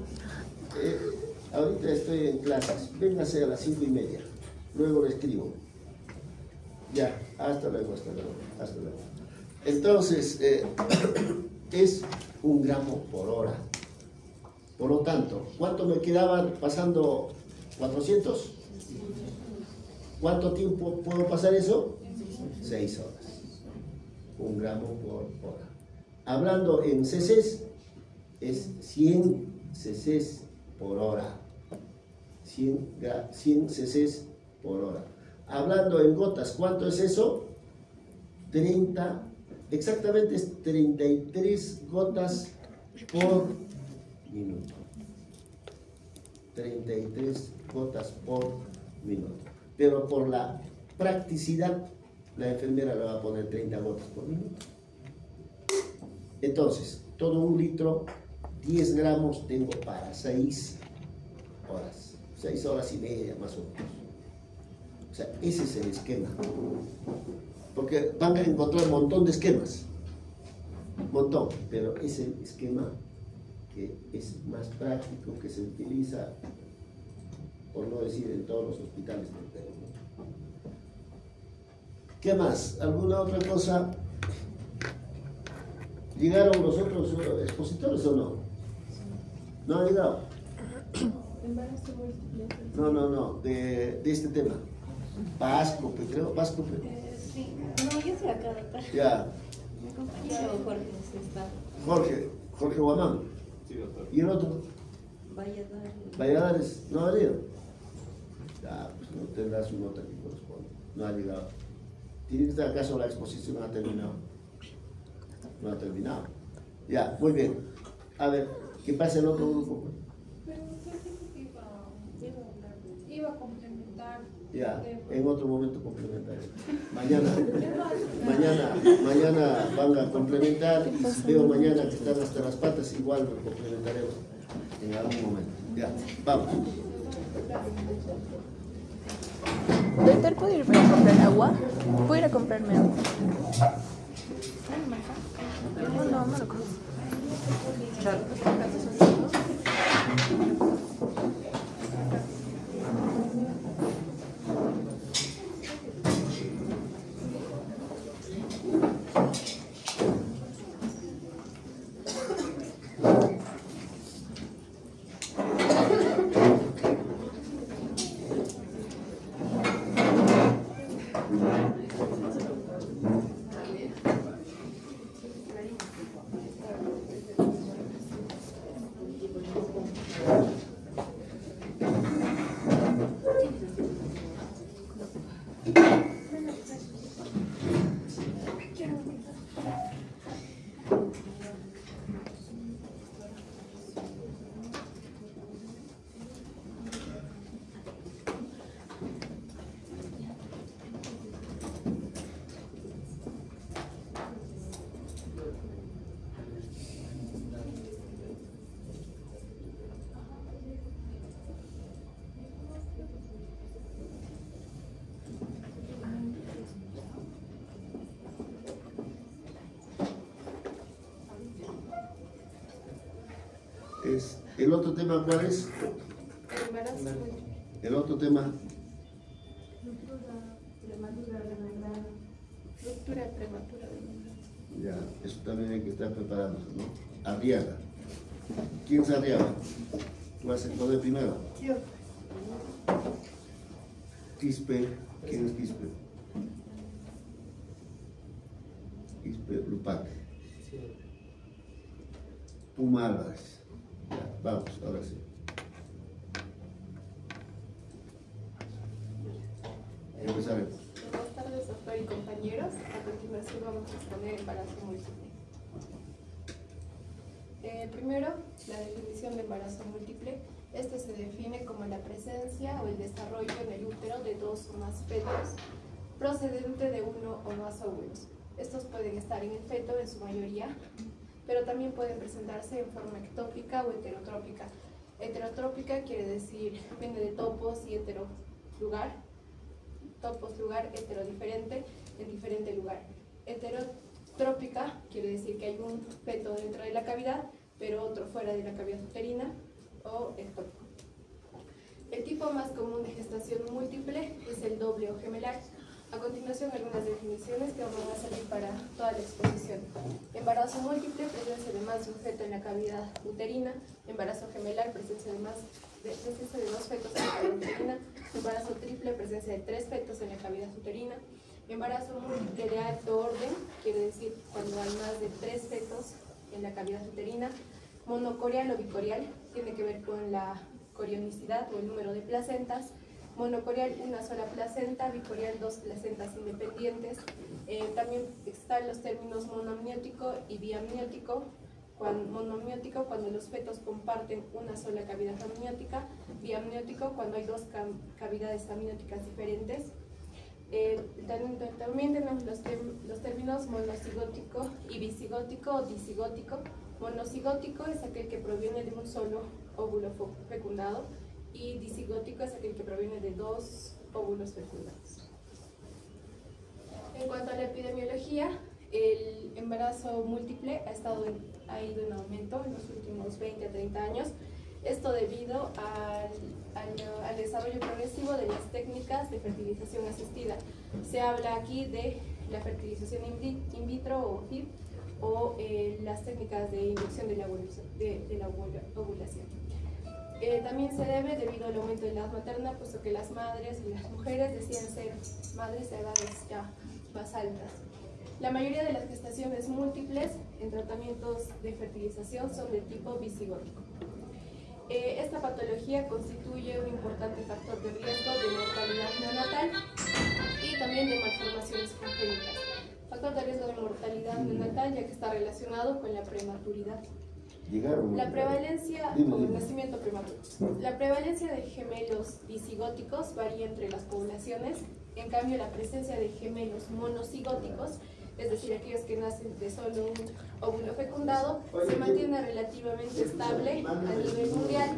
en clases. Véngase a las 5:30. Luego le escribo. Ya, hasta luego. Entonces, es 1 gramo por hora. Por lo tanto, ¿cuánto me quedaban pasando 400? ¿Cuánto tiempo puedo pasar eso? 6 horas. 1 gramo por hora. Hablando en cc's, es 100 cc's por hora. 100 cc's por hora. Hablando en gotas, ¿cuánto es eso? 30, exactamente es 33 gotas por minuto. 33 gotas por minuto. Pero por la practicidad, la enfermera le va a poner 30 gotas por minuto. Entonces, todo 1 litro, 10 gramos tengo para 6 horas. 6 horas y media más o menos. O sea, ese es el esquema. Porque van a encontrar un montón de esquemas. Un montón. Pero es el esquema que es más práctico, que se utiliza, por no decir en todos los hospitales del Perú. ¿Qué más? ¿Alguna otra cosa? ¿Llegaron los otros expositores o no? ¿No han llegado? No, de este tema. Vasco, creo. Sí, no, yo estoy acá, doctor. Ya. Mi compañero Jorge sí está. Jorge Guamán. Sí, doctor. ¿Y el otro? Valladares, ¿no ha venido? Ya, pues no tendrá su nota que corresponde. No ha llegado. ¿Tiene que estar acaso la exposición no ha terminado? No ha terminado. Ya, muy bien. A ver, ¿qué pasa en otro grupo? Pero usted dijo que iba a complementar. Ya, en otro momento complementaré. Mañana van a complementar y si veo mañana que están hasta las patas, igual lo complementaremos en algún momento. Ya, vamos. Doctor, ¿puedo irme a comprar agua? ¿Puedo ir a comprarme agua? No, no lo conozco. ¿El otro tema cuál es? El embarazo múltiple. El otro tema, Ruptura prematura del embarazo. ya, eso también hay que estar preparándose, ¿no? Arriaga. ¿Quién se arriaga? ¿Tú vas a poner primero? Yo. Quispe, ¿quién es Quispe? Quispe Lupac. Puma Álvarez. Ya, vamos, ahora sí. Empezaremos. Buenas tardes, doctor y compañeros. A continuación vamos a exponer embarazo múltiple. Primero, la definición de embarazo múltiple. Este se define como la presencia o el desarrollo en el útero de dos o más fetos procedente de uno o más óvulos. Estos pueden estar en el feto en su mayoría, pero también pueden presentarse en forma ectópica o heterotrópica. Heterotrópica quiere decir, viene de topos y hetero, lugar. Topos, lugar, hetero, diferente, en diferente lugar. Heterotrópica quiere decir que hay un feto dentro de la cavidad, pero otro fuera de la cavidad uterina, o ectópico. El tipo más común de gestación múltiple es el doble o gemelar. A continuación, algunas definiciones que van a servir para toda la exposición. Embarazo múltiple, presencia de más de un feto en la cavidad uterina. Embarazo gemelar, presencia de dos fetos en la cavidad uterina. Embarazo triple, presencia de 3 fetos en la cavidad uterina. Embarazo múltiple de alto orden, quiere decir cuando hay más de 3 fetos en la cavidad uterina. Monocorial o bicorial, tiene que ver con la corionicidad o el número de placentas. Monocorial, una sola placenta, bicorial, 2 placentas independientes. También están los términos monoamniótico y biamniótico. Monoamniótico, cuando los fetos comparten una sola cavidad amniótica. Biamniótico, cuando hay 2 cavidades amnióticas diferentes. También tenemos los términos monocigótico y bicigótico o disigótico. Monocigótico es aquel que proviene de un solo óvulo fecundado, y disigótico es aquel que proviene de 2 óvulos fecundados. En cuanto a la epidemiología, el embarazo múltiple ha ido en aumento en los últimos 20 a 30 años. Esto debido al desarrollo progresivo de las técnicas de fertilización asistida. Se habla aquí de la fertilización in vitro o FIV, o las técnicas de inducción de la ovulación. También se debe debido al aumento de la edad materna, puesto que las madres y las mujeres deciden ser madres a edades ya más altas. La mayoría de las gestaciones múltiples en tratamientos de fertilización son de tipo bisigótico. Esta patología constituye un importante factor de riesgo de mortalidad neonatal y también de malformaciones congénitas. Factor de riesgo de mortalidad neonatal, ya que está relacionado con la prematuridad. La prevalencia, el nacimiento prematuro. La prevalencia de gemelos disigóticos varía entre las poblaciones. En cambio, la presencia de gemelos monocigóticos es decir, aquellos que nacen de solo un óvulo fecundado, se mantiene relativamente estable a nivel mundial,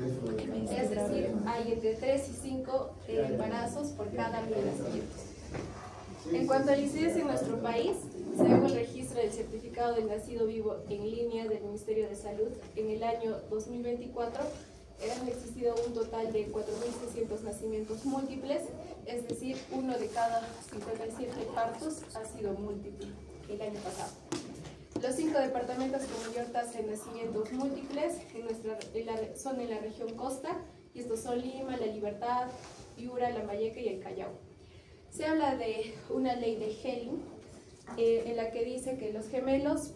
es decir, hay entre 3 y 5 embarazos por cada 1000 nacimientos. En cuanto a la incidencia en nuestro país, según el registro del certificado del nacido vivo en línea del Ministerio de Salud, en el año 2024 han existido un total de 4.600 nacimientos múltiples, es decir, 1 de cada 57 partos ha sido múltiple el año pasado. Los 5 departamentos con mayor tasa de nacimientos múltiples son en la región costa, y estos son Lima, La Libertad, Piura, Lambayeque y el Callao. Se habla de una ley de Helling, en la que dice que los gemelos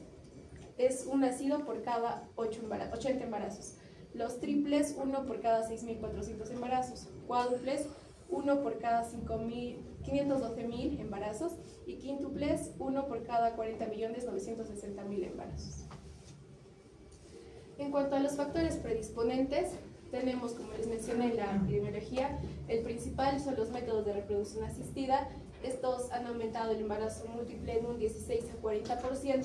es un nacido por cada 80 embarazos. Los triples, 1 por cada 6.400 embarazos. Cuádruples, 1 por cada 512.000 embarazos. Y quíntuples, 1 por cada 40.960.000 embarazos. En cuanto a los factores predisponentes, tenemos, como les mencioné en la epidemiología, el principal son los métodos de reproducción asistida. Estos han aumentado el embarazo múltiple en un 16 a 40%.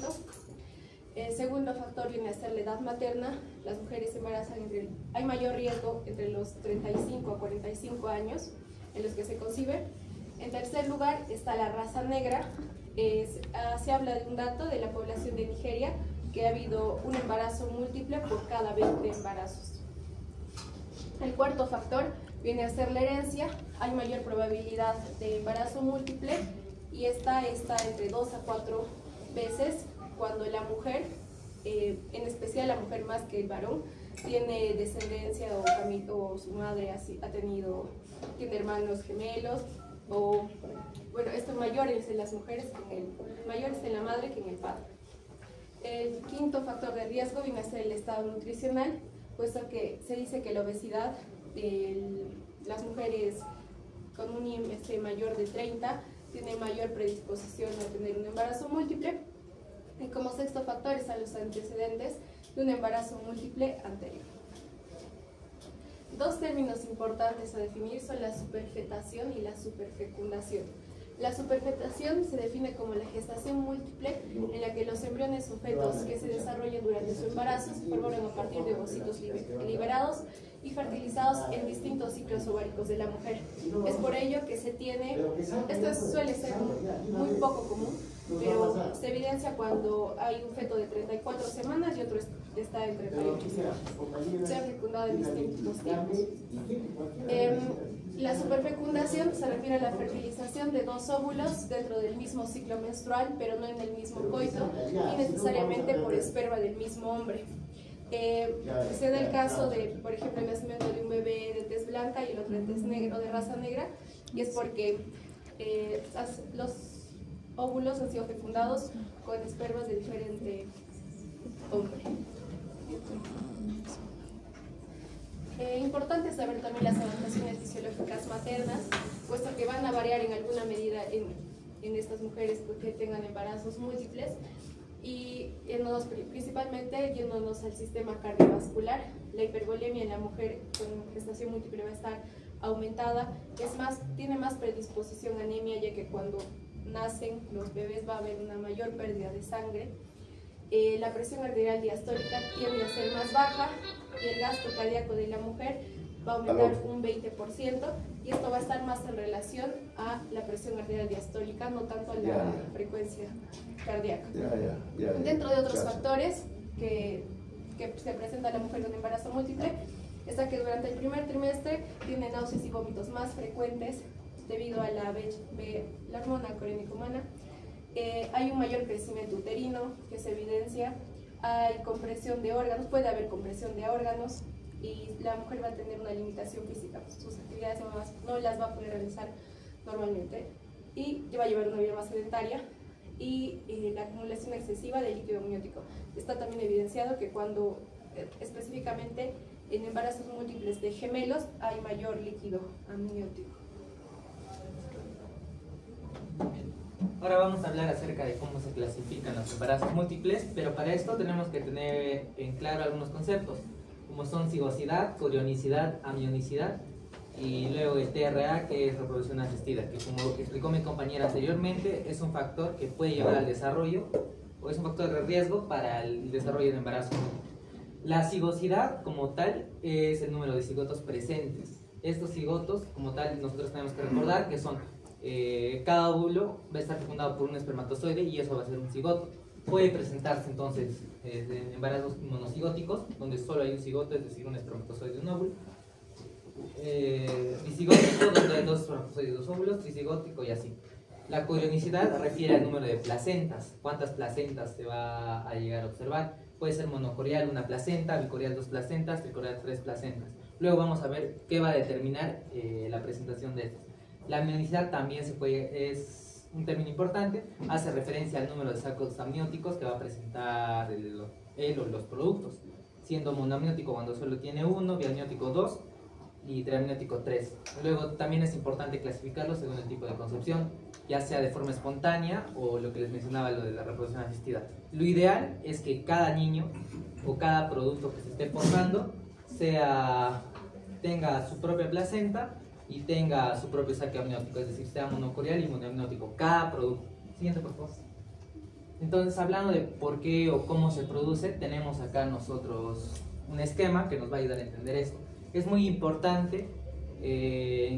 El segundo factor viene a ser la edad materna. Las mujeres se embarazan hay mayor riesgo entre los 35 a 45 años en los que se concibe. En tercer lugar está la raza negra. Se habla de un dato de la población de Nigeria, que ha habido un embarazo múltiple por cada 20 embarazos. El cuarto factor viene a ser la herencia. Hay mayor probabilidad de embarazo múltiple, y esta está entre 2 a 4 veces cuando la mujer, en especial la mujer más que el varón, tiene descendencia o su madre tiene hermanos gemelos, o bueno, esto es mayor en las mujeres, mayor es en la madre que en el padre. El quinto factor de riesgo viene a ser el estado nutricional, puesto que se dice que la obesidad de las mujeres con un IMC mayor de 30 tienen mayor predisposición a tener un embarazo múltiple. Y como sexto factor están los antecedentes de un embarazo múltiple anterior. Dos términos importantes a definir son la superfetación y la superfecundación. La superfetación se define como la gestación múltiple en la que los embriones o fetos que se desarrollan durante su embarazo se forman a partir de ovocitos liberados y fertilizados en distintos ciclos ováricos de la mujer. Es por ello que se tiene, esto suele ser muy poco común, pero se evidencia cuando hay un feto de 34 semanas y otro está en 38 semanas. Se ha fecundado en distintos tiempos. La superfecundación se refiere a la fertilización de dos óvulos dentro del mismo ciclo menstrual, pero no en el mismo coito, y necesariamente por esperma del mismo hombre. Se da el caso de, por ejemplo, el nacimiento de un bebé de tez blanca y el otro de tez negra, de raza negra, y es porque los óvulos han sido fecundados con espermas de diferente hombre. Importante saber también las adaptaciones fisiológicas maternas, puesto que van a variar en alguna medida en estas mujeres que tengan embarazos múltiples, y principalmente yéndonos al sistema cardiovascular. La hipervolemia en la mujer con gestación múltiple va a estar aumentada, tiene más predisposición a anemia, ya que cuando nacen los bebés va a haber una mayor pérdida de sangre. La presión arterial diastólica tiende a ser más baja, y el gasto cardíaco de la mujer va a aumentar un 20%, y esto va a estar más en relación a la presión arterial diastólica, no tanto a la frecuencia cardíaca. Dentro de otros factores que se presenta a la mujer con embarazo múltiple, está que durante el primer trimestre tiene náuseas y vómitos más frecuentes debido a la hormona coreónica humana. Hay un mayor crecimiento uterino que se evidencia, hay compresión de órganos, puede haber compresión de órganos, y la mujer va a tener una limitación física, sus actividades no las va a poder realizar normalmente, y va a llevar una vida más sedentaria, y la acumulación excesiva de líquido amniótico. Está también evidenciado que cuando específicamente en embarazos múltiples de gemelos hay mayor líquido amniótico. Ahora vamos a hablar acerca de cómo se clasifican los embarazos múltiples, pero para esto tenemos que tener en claro algunos conceptos, como son cigosidad, corionicidad, amionicidad y luego el TRA, que es reproducción asistida, que como explicó mi compañera anteriormente, es un factor que puede llevar al desarrollo, o es un factor de riesgo para el desarrollo del embarazo. La cigosidad como tal es el número de cigotos presentes. Estos cigotos como tal nosotros tenemos que recordar que son, cada óvulo va a estar fecundado por un espermatozoide y eso va a ser un cigoto. Puede presentarse entonces embarazos monocigóticos, donde solo hay un cigoto, es decir, un espermatozoide y un óvulo. Bicigótico, donde hay dos espermatozoides y dos óvulos, tricigótico y así. La corionicidad refiere al número de placentas, cuántas placentas se va a llegar a observar. Puede ser monocorial una placenta, bicorial dos placentas, tricorial tres placentas. Luego vamos a ver qué va a determinar la presentación de estas. La amnionicidad también es un término importante, hace referencia al número de sacos amnióticos que va a presentar el o los productos, siendo monoamniótico cuando solo tiene uno, biamniótico 2 y triamniótico 3. Luego también es importante clasificarlos según el tipo de concepción, ya sea de forma espontánea o lo que les mencionaba, lo de la reproducción asistida. Lo ideal es que cada niño o cada producto que se esté formando tenga su propia placenta y tenga su propio saque amniótico, es decir, sea monocorial y monoamniótico, cada producto. Siguiente, por favor. Entonces, hablando de por qué o cómo se produce, tenemos acá nosotros un esquema que nos va a ayudar a entender esto. Es muy importante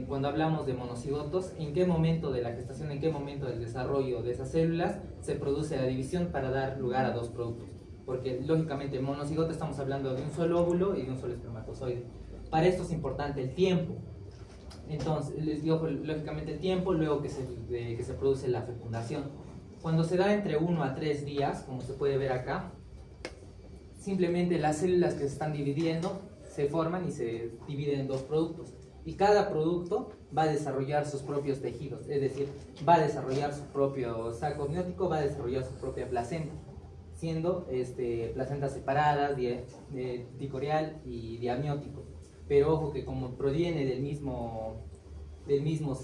cuando hablamos de monocigotos, en qué momento de la gestación, en qué momento del desarrollo de esas células se produce la división para dar lugar a dos productos. Porque lógicamente en monocigoto estamos hablando de un solo óvulo y de un solo espermatozoide. Para esto es importante el tiempo. Entonces, les digo lógicamente el tiempo, luego que se produce la fecundación. Cuando se da entre 1 a 3 días, como se puede ver acá, simplemente las células que se están dividiendo se forman y se dividen en dos productos. Y cada producto va a desarrollar sus propios tejidos, es decir, va a desarrollar su propio saco amniótico, va a desarrollar su propia placenta, siendo placentas separadas, dicorial y diamniótico. Pero ojo que como proviene del mismo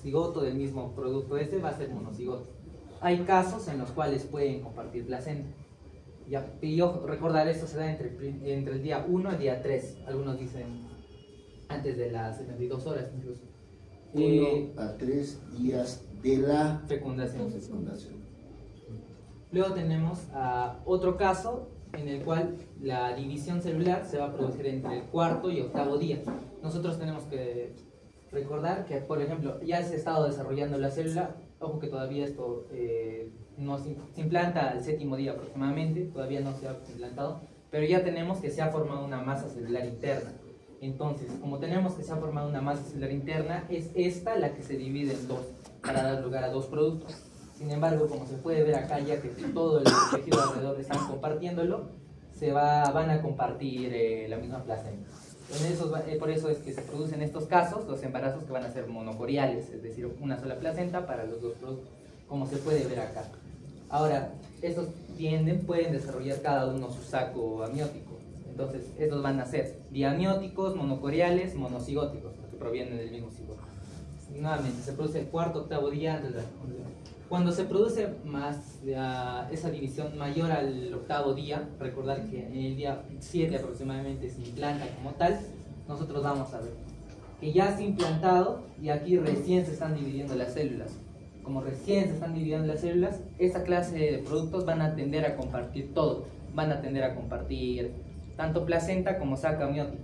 cigoto, del mismo producto va a ser monocigoto. Hay casos en los cuales pueden compartir placenta. Y ojo, recordar, esto se da entre el día 1 al día 3. Algunos dicen antes de las 72 horas incluso. 1 a 3 días de la fecundación. fecundación. Luego tenemos otro caso en el cual la división celular se va a producir entre el cuarto y octavo día. Nosotros tenemos que recordar que, por ejemplo, ya se ha estado desarrollando la célula. Ojo que todavía esto no se implanta al 7º día aproximadamente, todavía no se ha implantado, pero ya tenemos que se ha formado una masa celular interna. Entonces, como tenemos que se ha formado una masa celular interna, es esta la que se divide en dos para dar lugar a dos productos. Sin embargo, como se puede ver acá, ya que todo el tejido alrededor están compartiéndolo, van a compartir la misma placenta. Por eso es que se producen estos casos, los embarazos que van a ser monocoriales, es decir, una sola placenta para los dos productos, como se puede ver acá. Ahora, estos pueden desarrollar cada uno su saco amniótico. Entonces, estos van a ser diamnióticos, monocoriales, monocigóticos, que provienen del mismo cigoto. Nuevamente, se produce el cuarto, octavo día antes de la fecundación. Cuando se produce esa división mayor al octavo día, recordar que en el día 7 aproximadamente se implanta como tal, nosotros vamos a ver que ya se ha implantado y aquí recién se están dividiendo las células. Como recién se están dividiendo las células, esta clase de productos van a tender a compartir todo, van a tender a compartir tanto placenta como saco amniótico.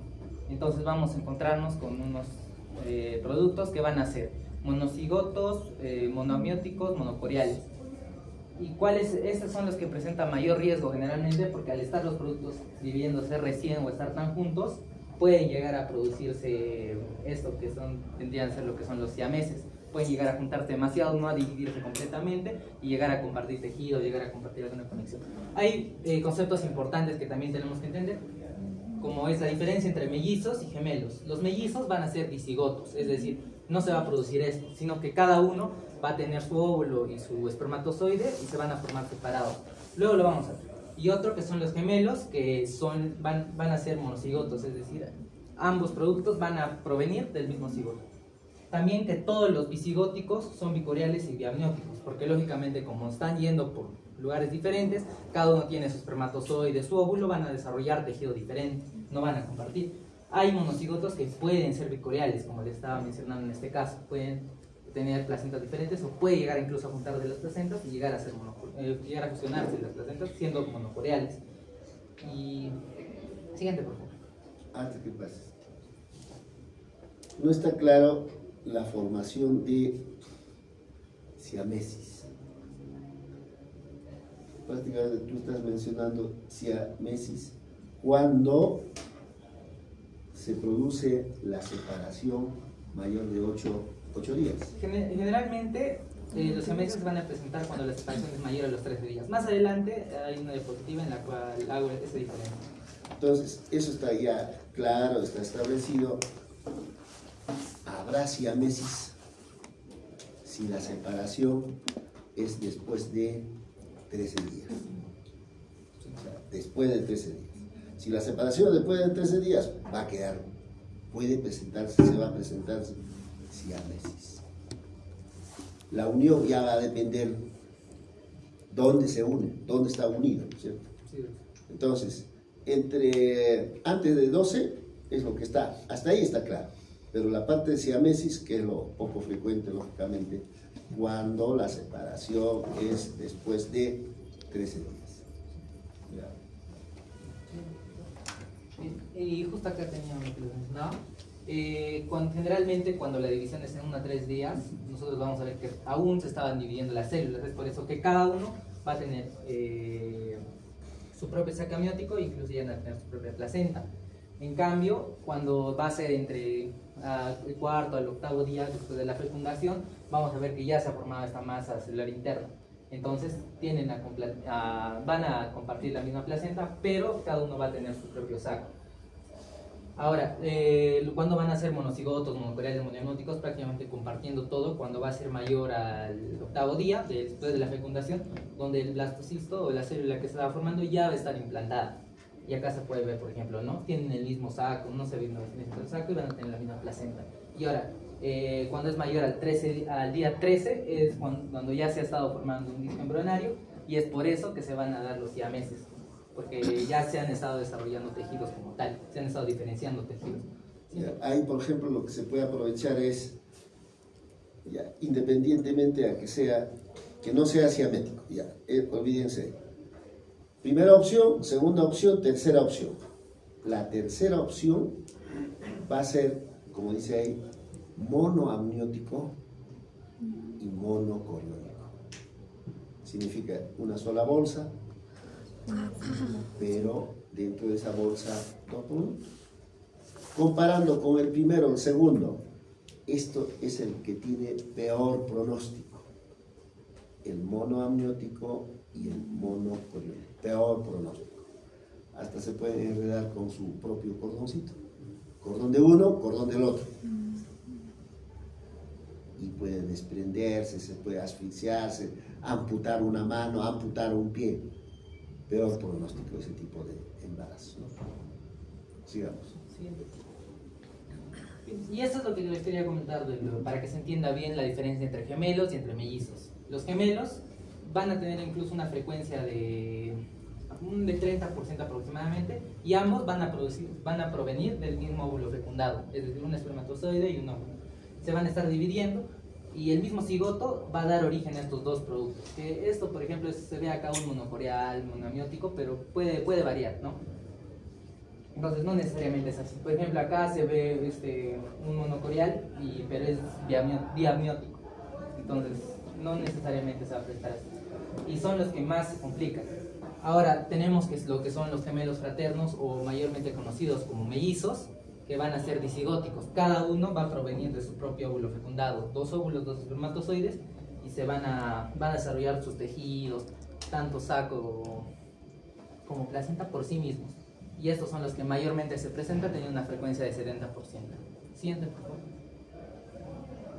Entonces vamos a encontrarnos con unos productos que van a ser monocigotos, monoamnióticos, monocoriales. ¿Y estos son los que presentan mayor riesgo generalmente? Porque al estar los productos dividiéndose recién o estar tan juntos, pueden llegar a producirse esto que tendrían que ser lo que son los siameses. Pueden llegar a juntarse demasiado, no a dividirse completamente y llegar a compartir tejido, llegar a compartir alguna conexión. Hay conceptos importantes que también tenemos que entender, como es la diferencia entre mellizos y gemelos. Los mellizos van a ser dicigotos, es decir, no se va a producir esto, sino que cada uno va a tener su óvulo y su espermatozoide y se van a formar separados. Luego lo vamos a ver. Y otro que son los gemelos, que van a ser monocigotos, es decir, ambos productos van a provenir del mismo cigoto. También que todos los bicigóticos son bicoriales y biamnióticos, porque lógicamente como están yendo por lugares diferentes, cada uno tiene su espermatozoide, su óvulo, van a desarrollar tejido diferente, no van a compartir. Hay monocigotos que pueden ser bicoriales, como le estaba mencionando en este caso. Pueden tener placentas diferentes o puede llegar incluso a juntar de las placentas y llegar a ser llegar a fusionarse las placentas siendo monocoriales. Y siguiente, por favor. Antes que pases. No está claro la formación de siamesis. Prácticamente tú estás mencionando siamesis cuando se produce la separación mayor de 8 días. Generalmente los siameses van a presentar cuando la separación es mayor a los 13 días. Más adelante hay una diapositiva en la cual hago esa diferencia. Entonces, eso está ya claro, está establecido. Habrá siamesis si la separación es después de 13 días. O sea, después de 13 días. Si la separación después de 13 días va a quedar, puede presentarse, se va a presentar siamesis. La unión ya va a depender dónde se une, dónde está unido, ¿cierto? Sí. Entonces, antes de 12 es lo que está, hasta ahí está claro. Pero la parte de siamesis, que es lo poco frecuente, lógicamente, cuando la separación es después de 13 días. ¿Ya? Y justo acá tenía una pregunta, ¿no? Generalmente cuando la división es en 1 a 3 días, nosotros vamos a ver que aún se estaban dividiendo las células. Es por eso que cada uno va a tener su propio saco amniótico, incluso ya van a tener su propia placenta. En cambio, cuando va a ser entre el 4º al 8º día después de la fecundación, vamos a ver que ya se ha formado esta masa celular interna. Entonces van a compartir la misma placenta, pero cada uno va a tener su propio saco. Ahora, cuando van a ser monocigotos, monocoriales, monoamnióticos, prácticamente compartiendo todo, cuando va a ser mayor al 8º día después de la fecundación, donde el blastocisto o la célula que se va formando ya va a estar implantada. Y acá se puede ver, por ejemplo, ¿no? Tienen el mismo saco, no se ve el saco y van a tener la misma placenta. Y ahora, cuando es mayor al día 13, es cuando ya se ha estado formando un disco embrionario, y es por eso que se van a dar los siameses, porque ya se han estado desarrollando tejidos como tal, se han estado diferenciando tejidos. ¿Sí? Ahí, por ejemplo, lo que se puede aprovechar es, independientemente a que no sea siamético, olvídense. Primera opción, segunda opción, tercera opción. La tercera opción va a ser, como dice ahí, monoamniótico y monocoriónico. Significa una sola bolsa, pero dentro de esa bolsa, comparando con el primero, el segundo, esto es el que tiene peor pronóstico. El monoamniótico y el monocoriónico. Peor pronóstico. Hasta se pueden enredar con su propio cordoncito. Cordón de uno, cordón del otro. Y puede desprenderse, se puede asfixiarse, amputar una mano, amputar un pie. Peor pronóstico ese tipo de embarazo, ¿no? Sigamos. Y eso es lo que les quería comentar para que se entienda bien la diferencia entre gemelos y entre mellizos. Los gemelos van a tener incluso una frecuencia de 30% aproximadamente, y ambos van a provenir del mismo óvulo fecundado, es decir, un espermatozoide y un óvulo. Se van a estar dividiendo y el mismo cigoto va a dar origen a estos dos productos. Que esto, por ejemplo, se ve acá un monocorial, monoamniótico, pero puede variar, ¿no? Entonces no necesariamente es así. Por ejemplo, acá se ve un monocorial, pero es diamniótico. Entonces no necesariamente se va a prestar así. Y son los que más se complican. Ahora tenemos lo que son los gemelos fraternos, o mayormente conocidos como mellizos, que van a ser disigóticos. Cada uno va a provenir de su propio óvulo fecundado. 2 óvulos, 2 espermatozoides, y se van a desarrollar sus tejidos, tanto saco como placenta por sí mismos. Y estos son los que mayormente se presentan teniendo una frecuencia de 70%. Siguiente, por favor.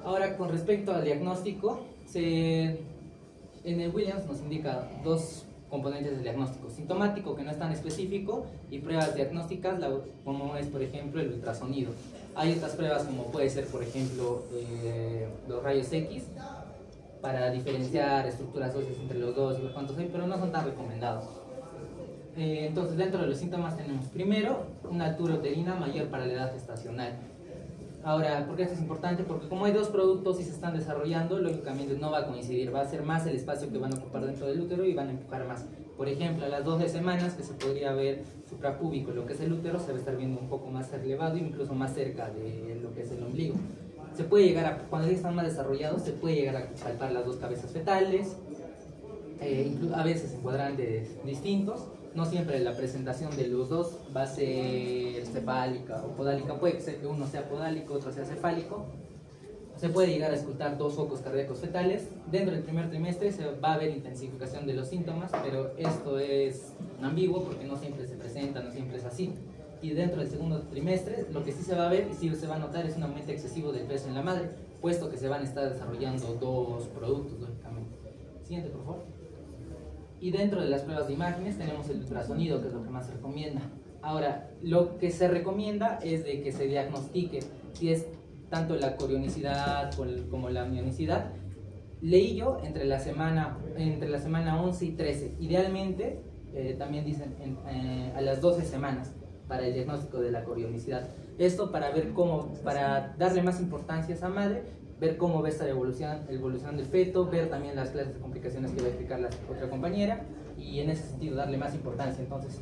Ahora, con respecto al diagnóstico, en el Williams nos indica 2 componentes del diagnóstico: sintomático, que no es tan específico, y pruebas diagnósticas, como es, por ejemplo, el ultrasonido. Hay otras pruebas, como puede ser, por ejemplo, los rayos X, para diferenciar estructuras óseas entre los dos y ver cuántos hay, pero no son tan recomendados. Entonces, dentro de los síntomas tenemos primero una altura uterina mayor para la edad gestacional. Ahora, ¿por qué esto es importante? Porque como hay dos productos y se están desarrollando, lógicamente no va a coincidir, va a ser más el espacio que van a ocupar dentro del útero y van a empujar más. Por ejemplo, a las 12 semanas que se podría ver suprapúbico, lo que es el útero, se va a estar viendo un poco más elevado, incluso más cerca de lo que es el ombligo. Se puede llegar a, cuando ya están más desarrollados, se puede llegar a palpar las dos cabezas fetales, a veces en cuadrantes distintos. No siempre la presentación de los dos va a ser cefálica o podálica, puede ser que uno sea podálico, otro sea cefálico. Se puede llegar a escultar dos focos cardíacos fetales. Dentro del primer trimestre se va a haber intensificación de los síntomas, pero esto es ambiguo porque no siempre se presenta, no siempre es así. Y dentro del segundo trimestre, lo que sí se va a ver y sí se va a notar es un aumento excesivo del peso en la madre, puesto que se van a estar desarrollando dos productos, lógicamente. Siguiente, por favor. Y dentro de las pruebas de imágenes tenemos el ultrasonido, que es lo que más se recomienda. Ahora, lo que se recomienda es de que se diagnostique si es tanto la corionicidad como la amnionicidad. Leí yo entre la semana 11 y 13. Idealmente, también dicen a las 12 semanas para el diagnóstico de la corionicidad. Esto para ver cómo, para darle más importancia a esa madre, ver cómo va a estar evolucionando el feto, ver también las clases de complicaciones que va a explicar la otra compañera y en ese sentido darle más importancia. Entonces,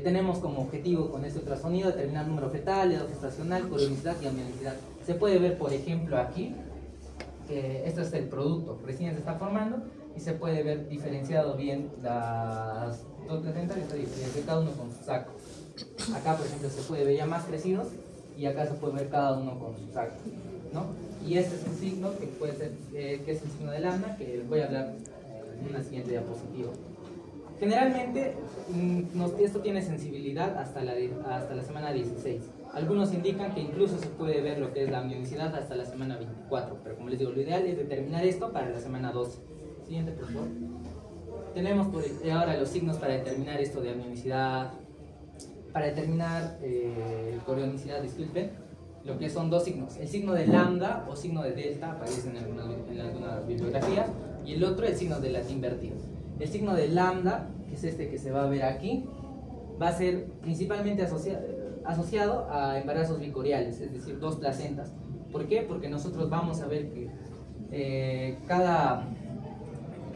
tenemos como objetivo con este ultrasonido determinar número fetal, edad gestacional, corionicidad y amnionicidad. Se puede ver, por ejemplo, aquí, que este es el producto, recién se está formando y se puede ver diferenciado bien las dos placentas, de cada uno con su saco. Acá, por ejemplo, se puede ver ya más crecidos y acá se puede ver cada uno con su saco, ¿no? Y este es un signo que puede ser, que es el signo de lambda, que voy a hablar en una siguiente diapositiva. Generalmente, esto tiene sensibilidad hasta la semana 16. Algunos indican que incluso se puede ver lo que es la amnionicidad hasta la semana 24, pero como les digo, lo ideal es determinar esto para la semana 12. Siguiente, por favor. Tenemos ahora los signos para determinar esto de amnionicidad, para determinar corionicidad, disculpen, lo que son dos signos. El signo de lambda o signo de delta aparece en algunas bibliografías, y el otro el signo de latín invertido. El signo de lambda, que es este que se va a ver aquí, va a ser principalmente asociado a embarazos bicoriales, es decir, dos placentas. ¿Por qué? Porque nosotros vamos a ver que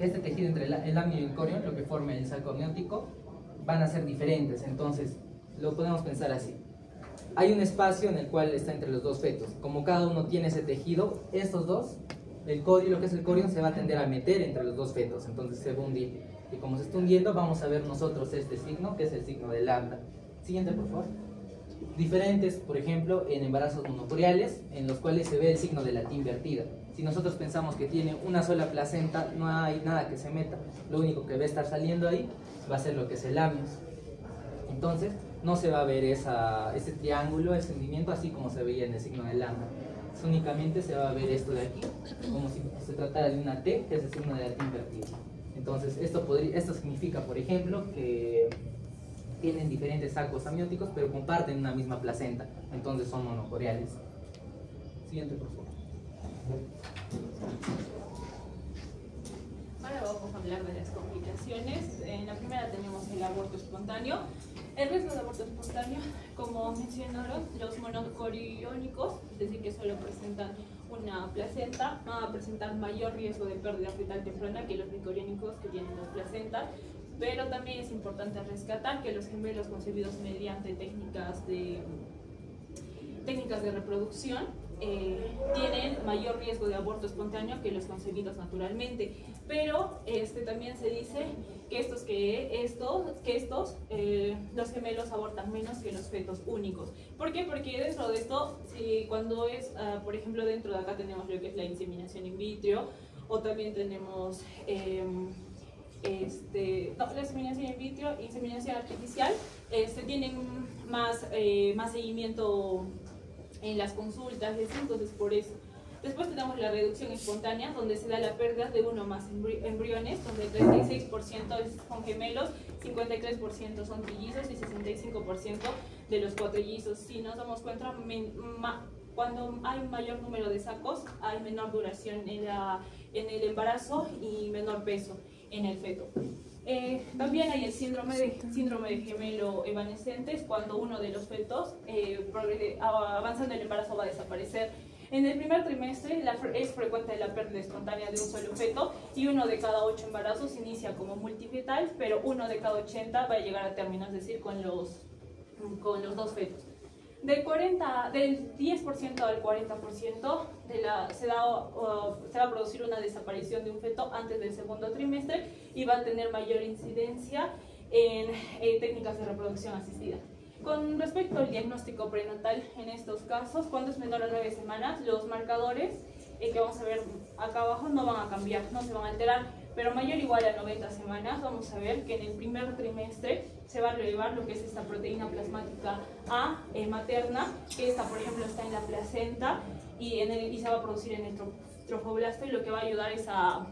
este tejido entre el amnio y el corión, lo que forma el saco amniótico, van a ser diferentes. Entonces, lo podemos pensar así. Hay un espacio en el cual está entre los dos fetos. Como cada uno tiene ese tejido, estos dos, el corio, lo que es el corión, se va a tender a meter entre los dos fetos, entonces se va a hundir. Y como se está hundiendo, vamos a ver nosotros este signo, que es el signo de lambda. Siguiente, por favor. Diferentes, por ejemplo, en embarazos monocoriales, en los cuales se ve el signo de latín invertida. Si nosotros pensamos que tiene una sola placenta, no hay nada que se meta. Lo único que va a estar saliendo ahí va a ser lo que es el amnios. Entonces, no se va a ver ese triángulo, ese hundimiento, así como se veía en el signo de lambda. Únicamente se va a ver esto de aquí, como si se tratara de una T, que es el signo de latín invertido. Entonces, esto significa, por ejemplo, que tienen diferentes sacos amnióticos, pero comparten una misma placenta, entonces son monocoriales. Siguiente, por favor. Ahora vamos a hablar de las complicaciones. En la primera tenemos el aborto espontáneo. El riesgo de aborto espontáneo, como mencionaron, los monocoriónicos, es decir, que solo presentan una placenta, van a presentar mayor riesgo de pérdida fetal temprana que los bicoriónicos que tienen dos placentas. Pero también es importante rescatar que los gemelos concebidos mediante técnicas de reproducción tienen mayor riesgo de aborto espontáneo que los concebidos naturalmente. Pero también se dice que los gemelos abortan menos que los fetos únicos. ¿Por qué? Porque dentro de esto, cuando es, por ejemplo, dentro de acá tenemos lo que es la inseminación in vitro, o también tenemos la inseminación in vitro, inseminación artificial, tienen más seguimiento en las consultas, entonces por eso. Después tenemos la reducción espontánea, donde se da la pérdida de uno o más embriones, donde el 36% son gemelos, 53% son trillizos y 65% de los cuatrillizos. Si nos damos cuenta, cuando hay un mayor número de sacos, hay menor duración en el embarazo y menor peso en el feto. También hay el síndrome de gemelo evanescente, es cuando uno de los fetos, avanzando el embarazo, va a desaparecer. En el primer trimestre es frecuente la pérdida espontánea de un solo feto y 1 de cada 8 embarazos inicia como multifetal, pero 1 de cada 80 va a llegar a término, es decir, con los 2 fetos. Del 10% al 40% se va a producir una desaparición de un feto antes del segundo trimestre y va a tener mayor incidencia en técnicas de reproducción asistida. Con respecto al diagnóstico prenatal, en estos casos, cuando es menor a 9 semanas, los marcadores que vamos a ver acá abajo no van a cambiar, no se van a alterar, pero mayor o igual a 90 semanas, vamos a ver que en el primer trimestre se va a relevar lo que es esta proteína plasmática A materna, que esta, por ejemplo, está en la placenta y se va a producir en el trofoblasto, y lo que va a ayudar es a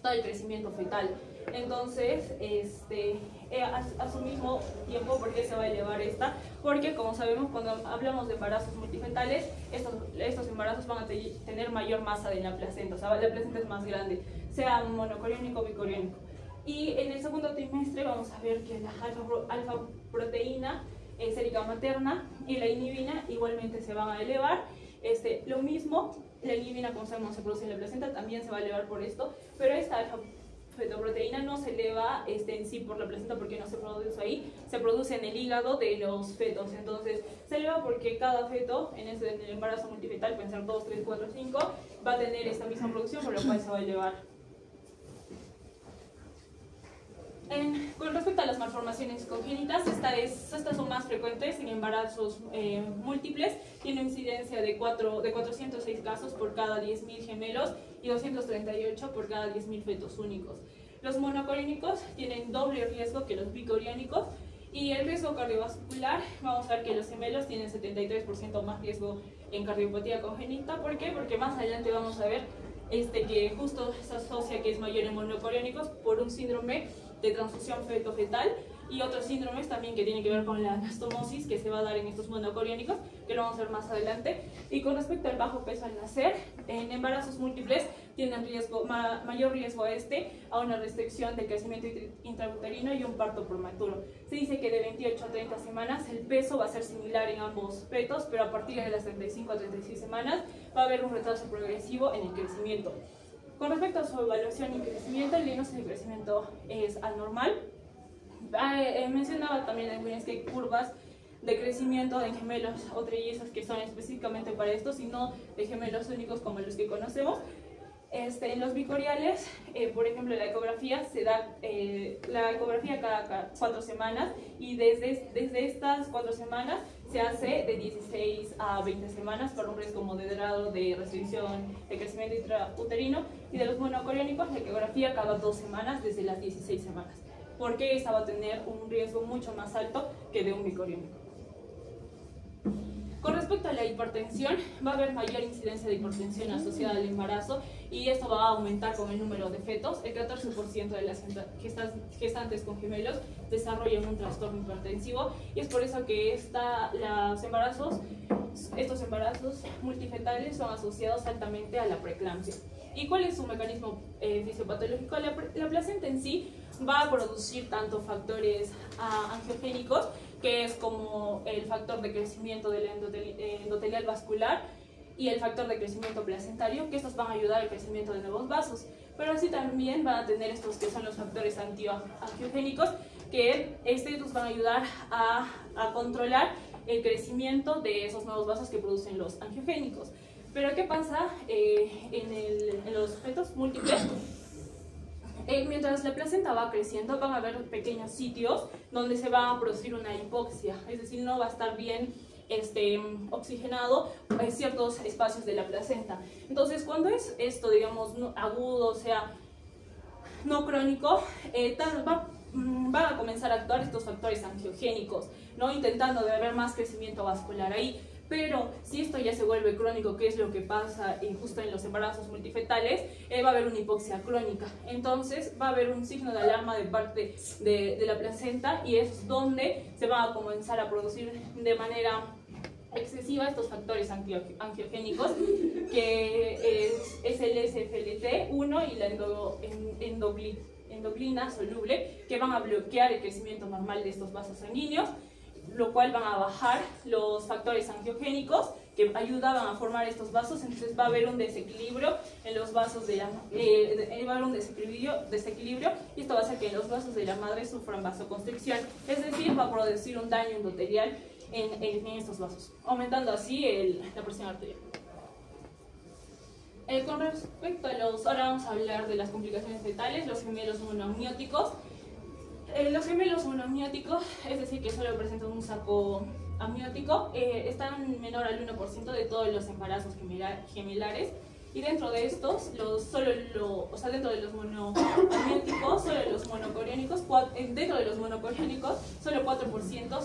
todo el crecimiento fetal. Entonces, a su mismo tiempo, ¿por qué se va a elevar esta? Porque, como sabemos, cuando hablamos de embarazos multifetales, estos embarazos van a tener mayor masa de la placenta, o sea, la placenta es más grande, sea monocoriónico o bicoriónico. Y en el segundo trimestre vamos a ver que la alfa-proteína sérica materna y la inhibina igualmente se van a elevar. Lo mismo, la inhibina, como sabemos, se produce en la placenta, también se va a elevar por esto, pero esta alfa-fetoproteína no se eleva en sí por la placenta porque no se produce ahí, se produce en el hígado de los fetos. Entonces se eleva porque cada feto en el embarazo multifetal, pueden ser 2, 3, 4, 5, va a tener esta misma producción, por lo cual se va a elevar. Con respecto a las malformaciones congénitas, estas son más frecuentes en embarazos múltiples. Tiene incidencia de 406 casos por cada 10.000 gemelos y 238 por cada 10.000 fetos únicos. Los monocoriónicos tienen doble riesgo que los bicoriónicos, y el riesgo cardiovascular, vamos a ver que los gemelos tienen 73% más riesgo en cardiopatía congénita. ¿Por qué? Porque más adelante vamos a ver que justo se asocia que es mayor en monocoriónicos por un síndrome de transfusión feto-fetal y otros síndromes también que tienen que ver con la anastomosis que se va a dar en estos monocoriónicos, que lo vamos a ver más adelante. Y con respecto al bajo peso al nacer, en embarazos múltiples tienen mayor riesgo a una restricción del crecimiento intrauterino y un parto prematuro. Se dice que de 28 a 30 semanas el peso va a ser similar en ambos fetos, pero a partir de las 35 a 36 semanas va a haber un retraso progresivo en el crecimiento. Con respecto a su evaluación y crecimiento, el diagnóstico de crecimiento es anormal. Mencionaba también algunas que hay curvas de crecimiento en gemelos o trillizos que son específicamente para esto, sino de gemelos únicos como los que conocemos. En los bicoriales, por ejemplo, la ecografía se da cada 4 semanas, y desde estas 4 semanas se hace de 16 a 20 semanas por un riesgo moderado de restricción de crecimiento intrauterino. Y de los monocoriónicos, la ecografía cada 2 semanas desde las 16 semanas, porque esta va a tener un riesgo mucho más alto que de un bicoriónico. Con respecto a la hipertensión, va a haber mayor incidencia de hipertensión asociada al embarazo, y esto va a aumentar con el número de fetos. El 14% de las gestantes con gemelos desarrollan un trastorno hipertensivo, y es por eso que estos embarazos multifetales son asociados altamente a la preeclampsia. ¿Y cuál es su mecanismo fisiopatológico? La placenta en sí va a producir tanto factores angiogénicos, que es como el factor de crecimiento del endotelial vascular y el factor de crecimiento placentario, que estos van a ayudar al crecimiento de nuevos vasos, pero así también van a tener estos que son los factores angiogénicos, que estos van a ayudar a controlar el crecimiento de esos nuevos vasos que producen los angiogénicos. Pero ¿qué pasa en los fetos múltiples? Mientras la placenta va creciendo, van a haber pequeños sitios donde se va a producir una hipoxia, es decir, no va a estar bien oxigenado en ciertos espacios de la placenta. Entonces, cuando es esto, digamos, agudo, o sea, no crónico, van a comenzar a actuar estos factores angiogénicos, ¿no? Intentando de haber más crecimiento vascular ahí. Pero si esto ya se vuelve crónico, que es lo que pasa justo en los embarazos multifetales, va a haber una hipoxia crónica. Entonces va a haber un signo de alarma de parte de la placenta, y es donde se van a comenzar a producir de manera excesiva estos factores angiogénicos, que es el SFLT1 y la endocrina soluble que van a bloquear el crecimiento normal de estos vasos sanguíneos, lo cual van a bajar los factores angiogénicos que ayudaban a formar estos vasos. Entonces va a haber un desequilibrio en los vasos de la va a haber un desequilibrio, y esto va a hacer que los vasos de la madre sufran vasoconstricción, es decir, va a producir un daño endotelial en estos vasos, aumentando así la presión arterial. Con respecto a ahora vamos a hablar de las complicaciones fetales, los gemelos monoamnióticos. Los gemelos monoamnióticos, es decir, que solo presentan un saco amniótico, están menor al 1% de todos los embarazos gemelares, y dentro de estos, dentro de los monoamnióticos, solo los monocoriónicos, dentro de los monocoriónicos, solo 4%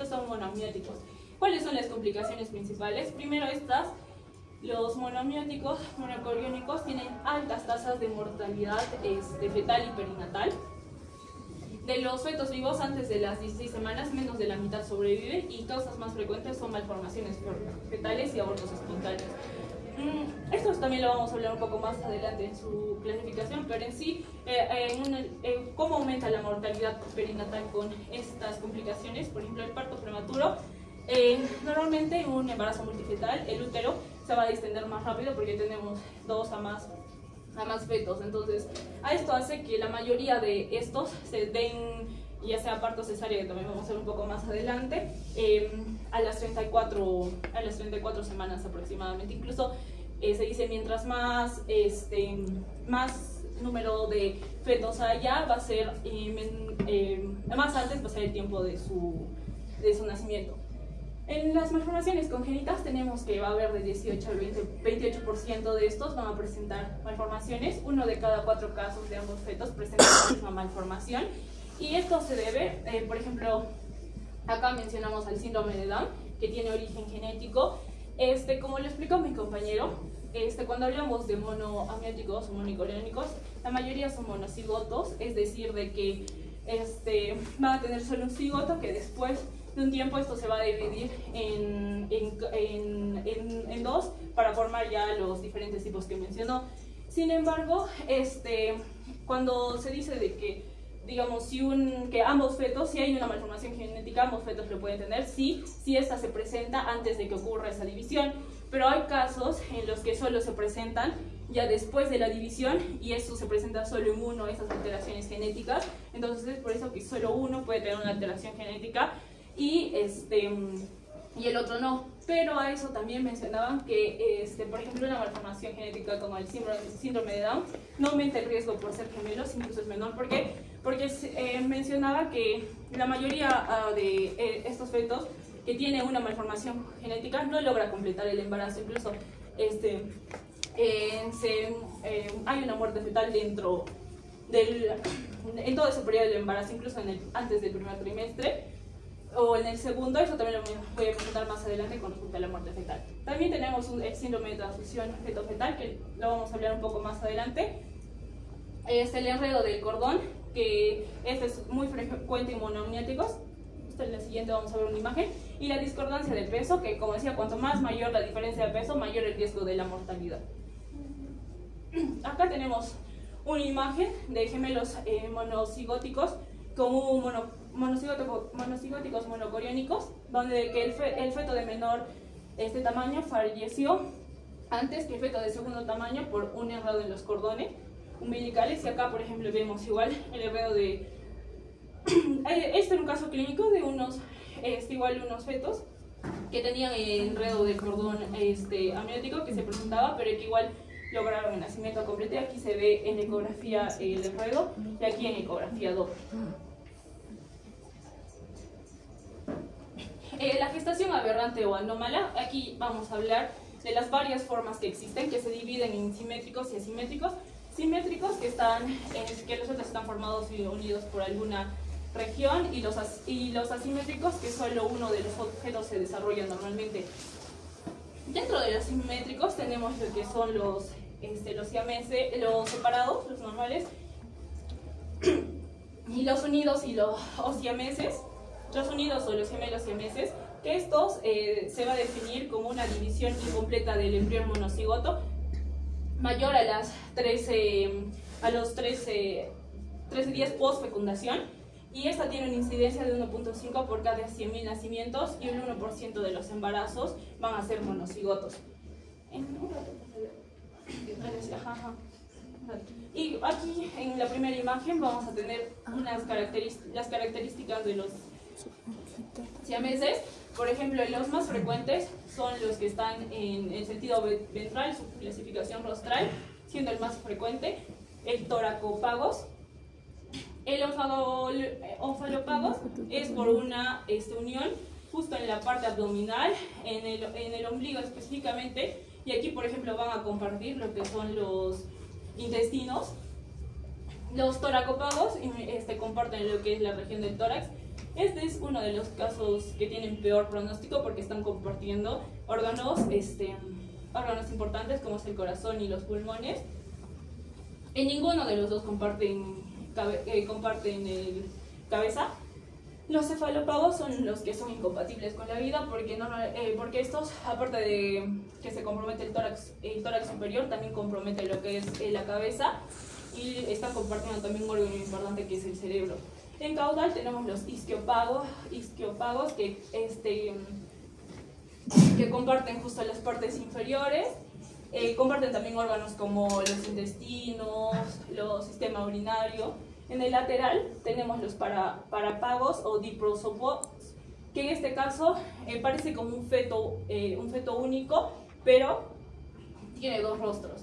son monoamnióticos. ¿Cuáles son las complicaciones principales? Primero, los monoamnióticos, monocoriónicos, tienen altas tasas de mortalidad fetal y perinatal. De los fetos vivos antes de las 16 semanas, menos de la mitad sobreviven, y causas más frecuentes son malformaciones fetales y abortos espontáneos. Esto también lo vamos a hablar un poco más adelante en su clasificación, pero en sí, cómo aumenta la mortalidad perinatal con estas complicaciones. Por ejemplo, el parto prematuro. Normalmente en un embarazo multifetal el útero se va a distender más rápido porque tenemos 2 a más fetos. Entonces, a esto hace que la mayoría de estos se den, ya sea parto cesárea, que también vamos a ver un poco más adelante, a las 34 semanas aproximadamente. Incluso se dice, mientras más número de fetos haya, va a ser más antes va a ser el tiempo de su nacimiento. En las malformaciones congénitas tenemos que va a haber de 18 al 28% de estos van a presentar malformaciones. 1 de cada 4 casos de ambos fetos presenta la misma malformación, y esto se debe, por ejemplo, acá mencionamos al síndrome de Down, que tiene origen genético. Como lo explicó mi compañero, cuando hablamos de monoamnióticos o monicoriónicos, la mayoría son monocigotos, es decir, de que van a tener solo un cigoto, que después de un tiempo esto se va a dividir en 2 para formar ya los diferentes tipos que mencionó. Sin embargo, cuando se dice de que, digamos, que ambos fetos, si hay una malformación genética, ambos fetos lo pueden tener, si esta se presenta antes de que ocurra esa división. Pero hay casos en los que solo se presentan ya después de la división, y eso se presenta solo en uno, esas alteraciones genéticas. Entonces es por eso que solo uno puede tener una alteración genética y el otro no. Pero a eso también mencionaban que, por ejemplo, una malformación genética como el síndrome de Down no aumenta el riesgo por ser gemelos, incluso es menor. ¿Por qué? Porque mencionaba que la mayoría de estos fetos que tienen una malformación genética no logra completar el embarazo. Incluso hay una muerte fetal en todo ese periodo del embarazo, incluso antes del primer trimestre o en el segundo. Eso también lo voy a presentar más adelante con respecto a la muerte fetal. También tenemos el síndrome de transfusión feto-fetal, que lo vamos a hablar un poco más adelante. El enredo del cordón, que es muy frecuente en monoamnióticos. En la siguiente vamos a ver una imagen. Y la discordancia de peso, que, como decía, cuanto más mayor la diferencia de peso, mayor el riesgo de la mortalidad. Acá tenemos una imagen de gemelos monocigóticos con monocigóticos monocoriónicos, donde que el feto de menor tamaño falleció antes que el feto de segundo tamaño por un enredo en los cordones umbilicales. Y acá, por ejemplo, vemos igual el enredo de... Este es un caso clínico de unos fetos que tenían el enredo del cordón amniótico que se presentaba, pero que igual lograron el nacimiento completo. Y aquí se ve en ecografía el enredo, y aquí en ecografía doble. La gestación aberrante o anómala, aquí vamos a hablar de las varias formas que existen, que se dividen en simétricos y asimétricos. Simétricos, que los fetos están formados y unidos por alguna región, y los asimétricos, que solo uno de los fetos se desarrolla normalmente. Dentro de los simétricos tenemos lo que son los siameses, los separados, los normales, y los unidos o siameses. Los unidos o los gemelos siameses, que estos se va a definir como una división incompleta del embrión monocigoto mayor a las 13 a los 13 días post fecundación, y esta tiene una incidencia de 1.5 por cada 100.000 nacimientos, y el 1% de los embarazos van a ser monocigotos. Y aquí en la primera imagen vamos a tener las características de los siameses. Por ejemplo, los más frecuentes son los que están en el sentido ventral, su clasificación rostral, siendo el más frecuente el toracopagos. El onfalopagos es por una unión justo en la parte abdominal, en el ombligo específicamente, y aquí por ejemplo van a compartir lo que son los intestinos. Los toracopagos comparten lo que es la región del tórax. Este es uno de los casos que tienen peor pronóstico porque están compartiendo órganos importantes como es el corazón y los pulmones. En ninguno de los dos comparten el cabeza. Los cefalópagos son los que son incompatibles con la vida porque estos, aparte de que se compromete el tórax superior, también compromete lo que es la cabeza, y están compartiendo también un órgano importante que es el cerebro. En caudal tenemos los isquiopagos que comparten justo las partes inferiores. Comparten también órganos como los intestinos, los sistema urinario. En el lateral tenemos los parapagos o diprosopos, que en este caso parece como un feto único, pero tiene dos rostros.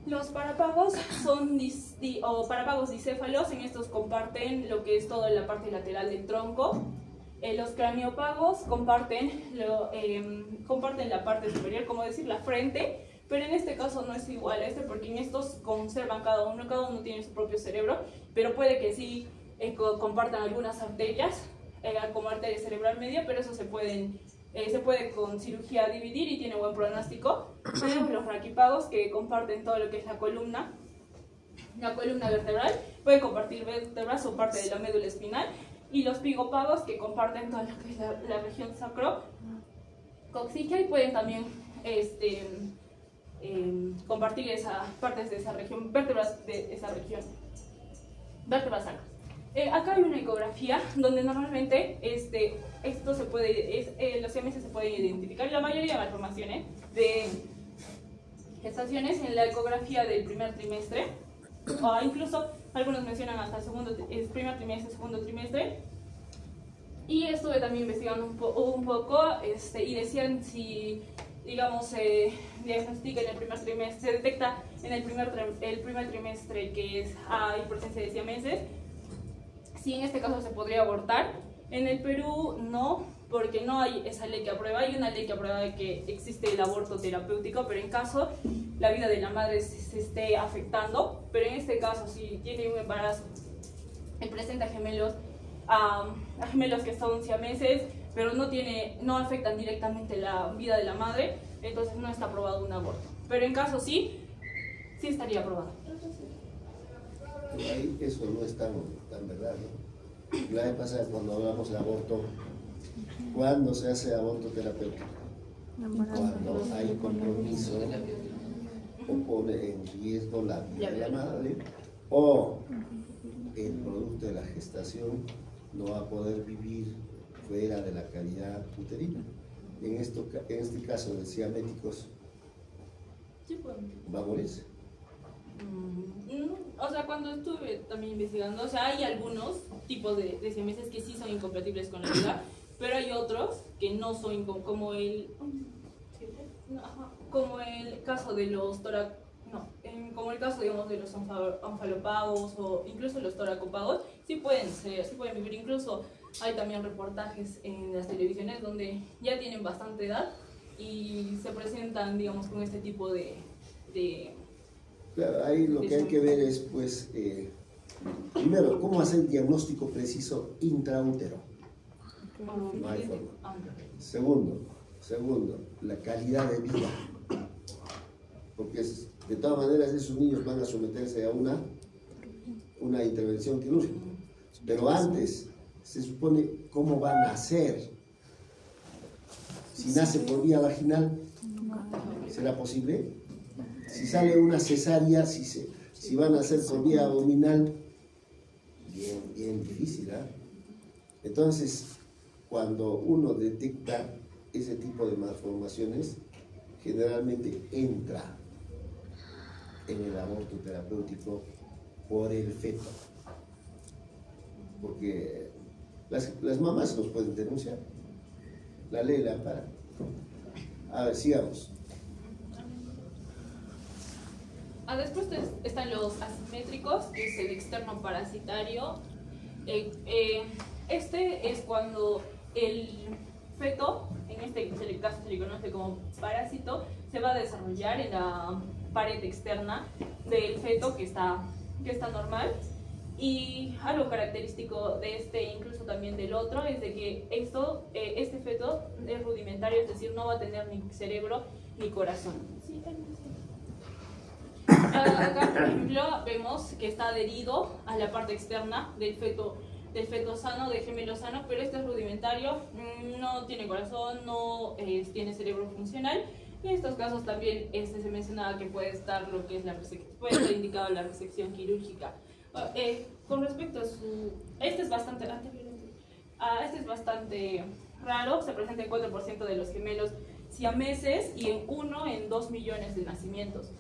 Los parapagos son parapagos dicéfalos. En estos comparten lo que es toda la parte lateral del tronco. Los craniopagos comparten la parte superior, como decir la frente, pero en este caso no es igual a porque en estos conservan cada uno tiene su propio cerebro, pero puede que sí compartan algunas arterias, como arteria cerebral media, pero eso se puede con cirugía dividir y tiene buen pronóstico. Tenemos los raquipagos que comparten todo lo que es la columna vertebral, pueden compartir vértebras o parte de la médula espinal, y los pigopagos que comparten todo lo que es la región sacrocoxígea y pueden también compartir partes de esa región, vértebras de esa región, vértebras sacras. Acá hay una ecografía donde normalmente los siameses se pueden identificar. La mayoría de malformaciones de gestaciones en la ecografía del primer trimestre, o incluso algunos mencionan hasta el primer trimestre, segundo trimestre. Y estuve también investigando un poco y decían si, digamos, se diagnostica en el primer trimestre, se detecta en el primer trimestre que hay presencia de siameses, si en este caso se podría abortar. En el Perú no, porque no hay esa ley que aprueba. Hay una ley que aprueba de que existe el aborto terapéutico, pero en caso la vida de la madre se esté afectando. Pero en este caso, si tiene un embarazo y presenta gemelos que son siameses, pero no afectan directamente la vida de la madre, entonces no está aprobado un aborto. Pero en caso sí estaría aprobado. Ahí eso no es tan verdad, ¿no? La vez pasada cuando hablamos de aborto, ¿cuándo se hace aborto terapéutico? Cuando hay compromiso o pone en riesgo la vida de la madre, o el producto de la gestación no va a poder vivir fuera de la cavidad uterina. En este caso de siaméticos, ¿va a morirse? O sea, cuando estuve también investigando, o sea, hay algunos tipos de siameses que sí son incompatibles con la vida, pero hay otros que no son, como el caso de los como el caso, digamos, de los onfalopagos o incluso los toracopagos, sí pueden vivir. Incluso hay también reportajes en las televisiones donde ya tienen bastante edad y se presentan, digamos, con este tipo de Claro, ahí lo que hay que ver es, pues, primero, cómo hacer el diagnóstico preciso intraútero. No hay forma. Segundo, la calidad de vida. Porque de todas maneras esos niños van a someterse a una intervención quirúrgica. Pero antes se supone cómo van a nacer. Si nace por vía vaginal, ¿será posible? Si sale una cesárea, Si van a hacer por vía abdominal, bien difícil, ¿ah? Entonces, cuando uno detecta ese tipo de malformaciones, generalmente entra en el aborto terapéutico por el feto. Porque las mamás nos pueden denunciar. La ley la ampara. A ver, sigamos. Después están los asimétricos, que es el externo parasitario. Este es cuando el feto, en este caso se le conoce como parásito, se va a desarrollar en la pared externa del feto que está normal. Y algo característico de este, incluso también del otro, es de que este feto es rudimentario, es decir, no va a tener ni cerebro ni corazón. Acá, por ejemplo, vemos que está adherido a la parte externa del feto sano, del gemelo sano, pero este es rudimentario, no tiene corazón, no tiene cerebro funcional. Y en estos casos también se mencionaba que puede estar lo que es puede estar indicado la resección quirúrgica. Con respecto a este es bastante raro, se presenta en 4% de los gemelos siameses y en 1 en 2 millones de nacimientos.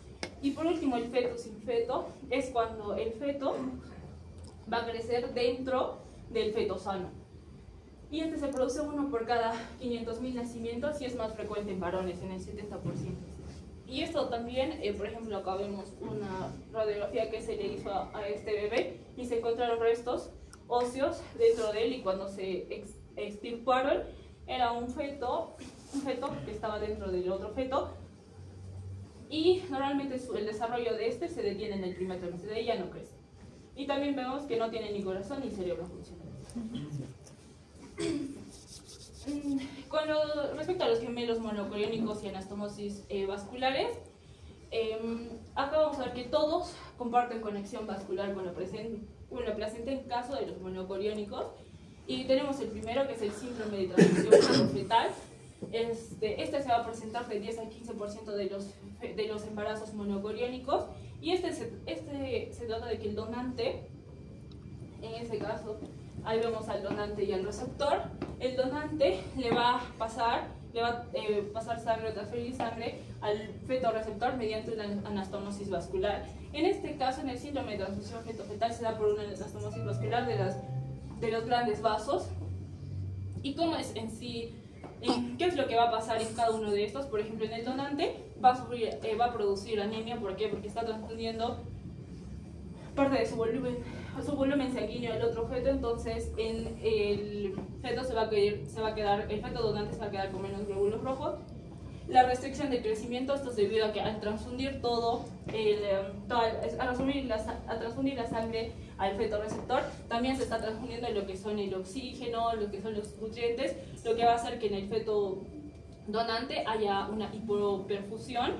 Y por último, el feto sin feto es cuando el feto va a crecer dentro del feto sano. Y este se produce 1 por cada 500.000 nacimientos y es más frecuente en varones, en el 70%. Y esto también, por ejemplo, acá vemos una radiografía que se le hizo a este bebé y se encontraron restos óseos dentro de él, y cuando se extirparon era un feto que estaba dentro del otro feto, y normalmente el desarrollo de este se detiene en el primer trimestre, de ella no crece. Y también vemos que no tiene ni corazón ni cerebro funcional. Respecto a los gemelos monocoriónicos y anastomosis vasculares, acá vamos a ver que todos comparten conexión vascular con la placenta en caso de los monocoriónicos. Y tenemos el primero, que es el síndrome de transfusión fetal. Este se va a presentar de 10 al 15% de los embarazos monocoriónicos, y este se trata de que el donante, en ese caso, ahí vemos al donante y al receptor. El donante le va a pasar sangre o transferir sangre al feto receptor mediante una anastomosis vascular. En este caso, en el síndrome de transfusión feto-fetal, se da por una anastomosis vascular de los grandes vasos. ¿Y cómo es en sí? ¿Qué es lo que va a pasar en cada uno de estos? Por ejemplo, en el donante va a producir anemia. ¿Por qué? Porque está transfundiendo parte de su volumen sanguíneo al otro feto. Entonces el feto el feto donante se va a quedar con menos glóbulos rojos. La restricción de crecimiento, esto es debido a que al transfundir a transfundir la sangre al feto receptor, también se está transfundiendo lo que son el oxígeno, lo que son los nutrientes, lo que va a hacer que en el feto donante haya una hipoperfusión,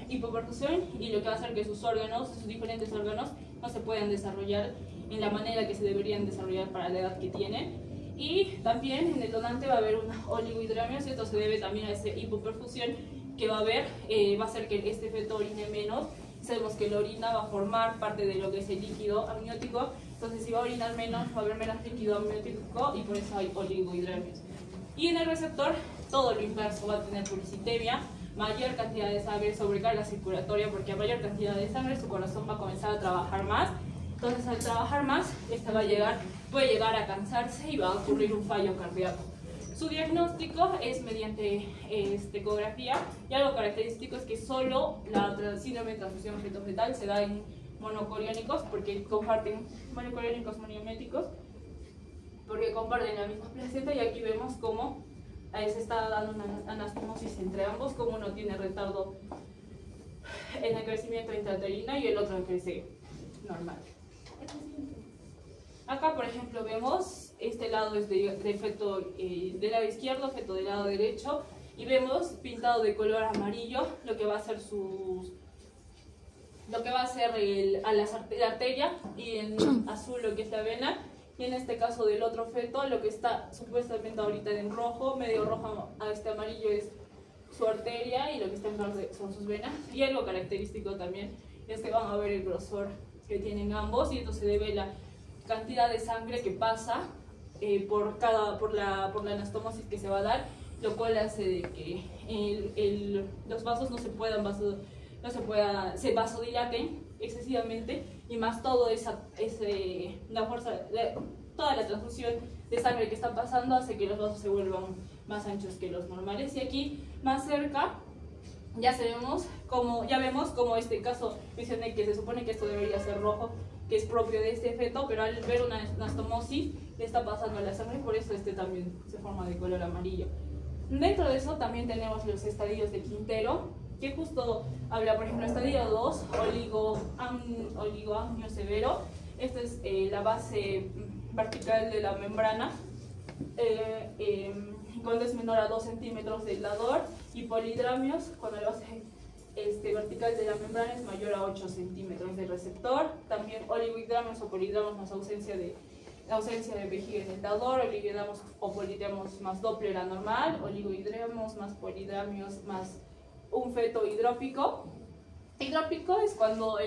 y lo que va a hacer que sus diferentes órganos no se puedan desarrollar en la manera que se deberían desarrollar para la edad que tienen. Y también en el donante va a haber una oligohidramnios, y esto se debe también a esa hipoperfusión que va a haber, va a hacer que este feto orine menos. Sabemos que la orina va a formar parte de lo que es el líquido amniótico, entonces si va a orinar menos, va a haber menos líquido amniótico, y por eso hay oligohidramnios. Y en el receptor, todo lo inverso, va a tener pluricitemia, mayor cantidad de sangre, sobrecarga circulatoria, porque a mayor cantidad de sangre su corazón va a comenzar a trabajar más. Entonces, al trabajar más, puede llegar a cansarse y va a ocurrir un fallo cardíaco. Su diagnóstico es mediante ecografía, y algo característico es que solo la síndrome de transfusión feto-fetal se da en monocoriónicos, porque comparten monocoriónicos moniométicos, porque comparten la misma placenta, y aquí vemos cómo se está dando una anastomosis entre ambos, como uno tiene retardo en el crecimiento intrauterino y el otro crece normal. Acá, por ejemplo, vemos este lado es de feto del lado izquierdo, feto del lado derecho, y vemos pintado de color amarillo lo que va a ser la arteria, y en azul lo que es la vena. Y en este caso del otro feto, lo que está supuestamente ahorita en rojo, medio rojo a amarillo, es su arteria, y lo que está en verde son sus venas. Y algo característico también es que van a ver el grosor que tienen ambos, y esto se debe a la cantidad de sangre que pasa por la anastomosis que se va a dar, lo cual hace de que los vasos no se vasodilaten excesivamente, y más todo toda la transfusión de sangre que está pasando hace que los vasos se vuelvan más anchos que los normales. Y aquí más cerca ya vemos como este caso mencioné que se supone que esto debería ser rojo, que es propio de este feto, pero al ver una anastomosis le está pasando a la sangre, por eso también se forma de color amarillo. Dentro de eso también tenemos los estadios de Quintero, que justo habla, por ejemplo, estadio 2, oligoamnio severo. Esta es la base vertical de la membrana, cuando es menor a 2 centímetros del dador, y polidramios, cuando la base vertical de la membrana es mayor a 8 centímetros del receptor. También oligohidramios o polidramios más ausencia de vejiga en el dador, oligohidramios o polidramios más Doppler anormal, oligohidramios más polidramios más un feto hidrópico. Hidrópico es cuando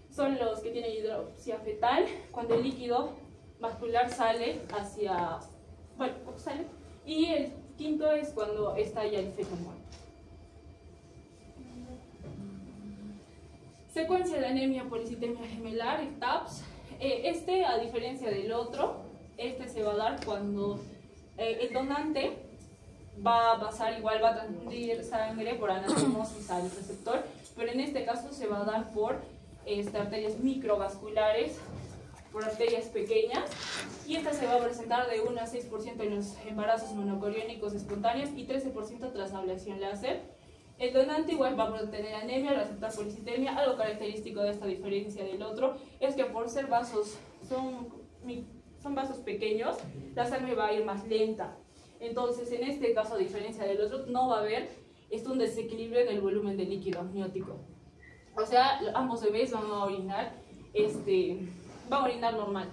son los que tienen hidropsia fetal, cuando el líquido vascular sale y el quinto es cuando está ya el feto muerto. Secuencia de anemia policitemia gemelar, TAPS. A diferencia del otro, se va a dar cuando el donante va a pasar, igual va a transfundir sangre por anastomosis al receptor, pero en este caso se va a dar por arterias microvasculares, por arterias pequeñas, y esta se va a presentar de 1 a 6% en los embarazos monocoriónicos espontáneos y 13% tras ablación láser. El donante igual va a tener anemia, receptor policitemia. Algo característico de esta diferencia del otro es que por ser vasos, son vasos pequeños, la sangre va a ir más lenta. Entonces, en este caso, a diferencia del otro, no va a haber un desequilibrio en el volumen de líquido amniótico. O sea, ambos bebés van a orinar, normal.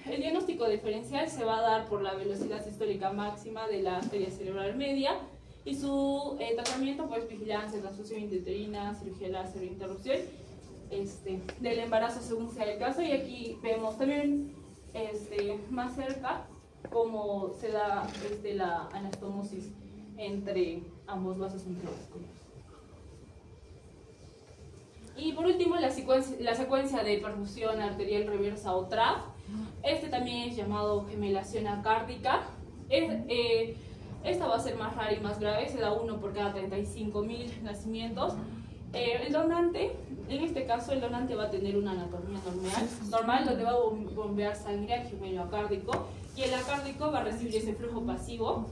El diagnóstico diferencial se va a dar por la velocidad sistólica máxima de la arteria cerebral media, y su tratamiento, pues, vigilancia, transfusión intrauterina, cirugía láser, interrupción del embarazo según sea el caso. Y aquí vemos también más cerca cómo se da la anastomosis entre ambos vasos intravasculares. Y por último, la secuencia de perfusión arterial reversa o TRAF. También es llamado gemelación acárdica. Esta va a ser más rara y más grave, se da 1 por cada 35.000 nacimientos. El donante, en este caso, el donante va a tener una anatomía normal, donde va a bombear sangre al gemelo acárdico, y el acárdico va a recibir ese flujo pasivo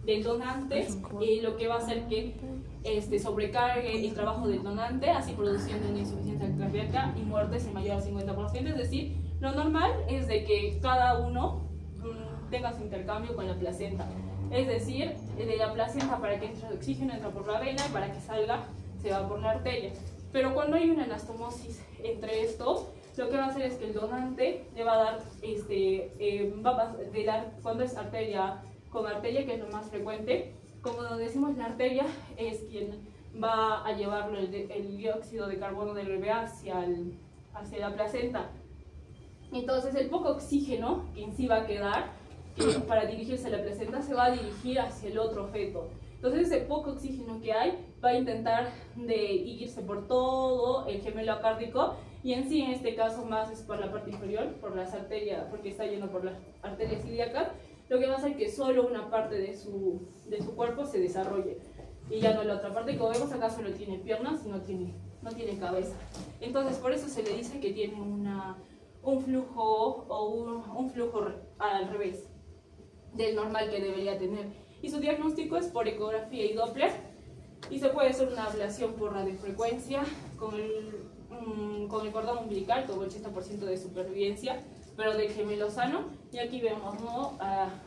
del donante, y lo que va a hacer que sobrecargue el trabajo del donante, así produciendo una insuficiencia cardíaca y muertes en mayor al 50%. Es decir, lo normal es de que cada uno tenga su intercambio con la placenta. Es decir, de la placenta, para que entre el oxígeno, entra por la vena, y para que salga se va por la arteria. Pero cuando hay una anastomosis entre estos, lo que va a hacer es que el donante le va a dar, cuando es arteria con arteria, que es lo más frecuente, como decimos, la arteria es quien va a llevarlo el dióxido de carbono del bebé hacia la placenta. Entonces, el poco oxígeno que en sí va a quedar, para dirigirse a la placenta, se va a dirigir hacia el otro feto. Entonces, ese poco oxígeno que hay va a intentar de irse por todo el gemelo acárdico, y en sí, en este caso, más es por la parte inferior, por las arterias, porque está yendo por las arterias ilíacas, lo que va a hacer que solo una parte de su cuerpo se desarrolle, y ya no la otra parte. Como vemos acá, solo tiene piernas y no tiene cabeza. Entonces, por eso se le dice que tiene un flujo al revés del normal que debería tener. Y su diagnóstico es por ecografía y Doppler, y se puede hacer una ablación por radiofrecuencia con el cordón umbilical, con el 80% de supervivencia, pero del gemelo sano. Y aquí vemos, ¿no?,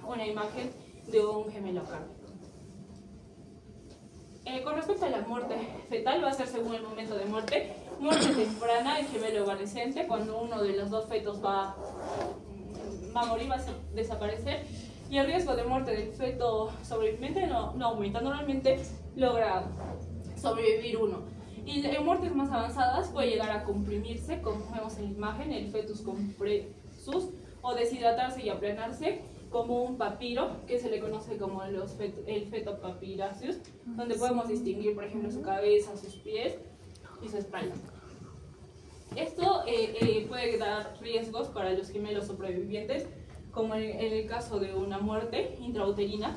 una imagen de un gemelo acárdico. Con respecto a la muerte fetal, va a ser según el momento de muerte. Muerte temprana, el gemelo evanescente, cuando uno de los dos fetos va a morir, va a desaparecer, y el riesgo de muerte del feto sobreviviente no aumenta. Normalmente logra sobrevivir uno. Y en muertes más avanzadas puede llegar a comprimirse, como vemos en la imagen, el fetus compressus, o deshidratarse y aplanarse, como un papiro, que se le conoce como el feto papiraceus, donde podemos distinguir, por ejemplo, su cabeza, sus pies y su espalda. Esto puede dar riesgos para los gemelos sobrevivientes, como en el caso de una muerte intrauterina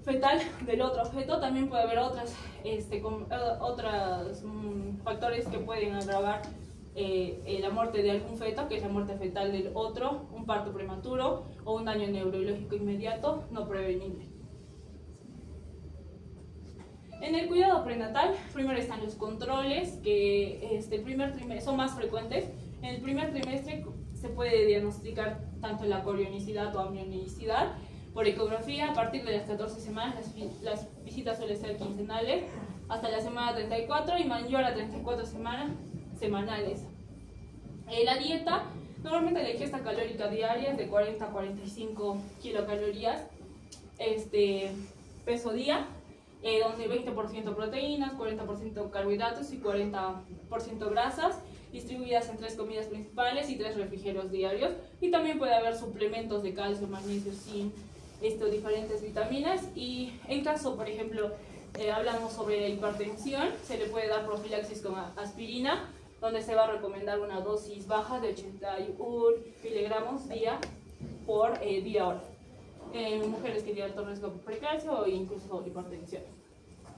fetal del otro feto. También puede haber otros factores que pueden agravar la muerte de algún feto, que es la muerte fetal del otro, un parto prematuro o un daño neurológico inmediato no prevenible. En el cuidado prenatal, primero están los controles, que son más frecuentes. En el primer trimestre se puede diagnosticar tanto la corionicidad o amnionicidad por ecografía. A partir de las 14 semanas las visitas suelen ser quincenales, hasta la semana 34 y mayor a 34 semanas semanales. La dieta, normalmente la ingesta calórica diaria es de 40 a 45 kilocalorías peso día, donde 20% proteínas, 40% carbohidratos y 40% grasas, distribuidas en 3 comidas principales y 3 refrigerios diarios. Y también puede haber suplementos de calcio, magnesio, zinc, diferentes vitaminas. Y en caso, por ejemplo, hablamos sobre la hipertensión, se le puede dar profilaxis con aspirina, donde se va a recomendar una dosis baja de 81 miligramos día por día hora. En mujeres que tienen alto riesgo de preeclampsia o incluso hipertensión.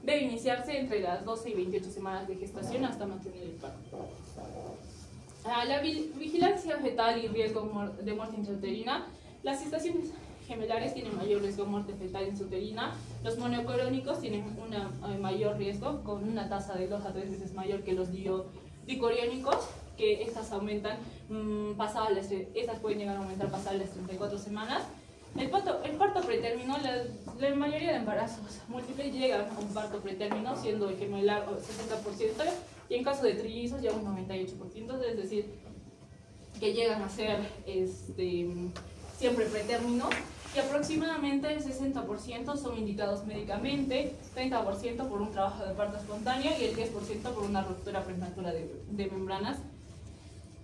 Debe iniciarse entre las 12 y 28 semanas de gestación hasta mantener el parto. La vigilancia fetal y riesgo de muerte intrauterina. Las gestaciones gemelares tienen mayor riesgo de muerte fetal intrauterina. Los monocorónicos tienen un mayor riesgo, con una tasa de 2 a 3 veces mayor que los dicoriónicos, que estas aumentan estas pueden llegar a aumentar pasadas las 34 semanas. El parto pretérmino, la mayoría de embarazos múltiples llegan a un parto pretérmino, siendo el gemelar 60%, y en caso de trillizos ya un 98%, es decir, que llegan a ser siempre pretérminos, y aproximadamente el 60% son indicados médicamente, 30% por un trabajo de parto espontáneo y el 10% por una ruptura prematura de membranas.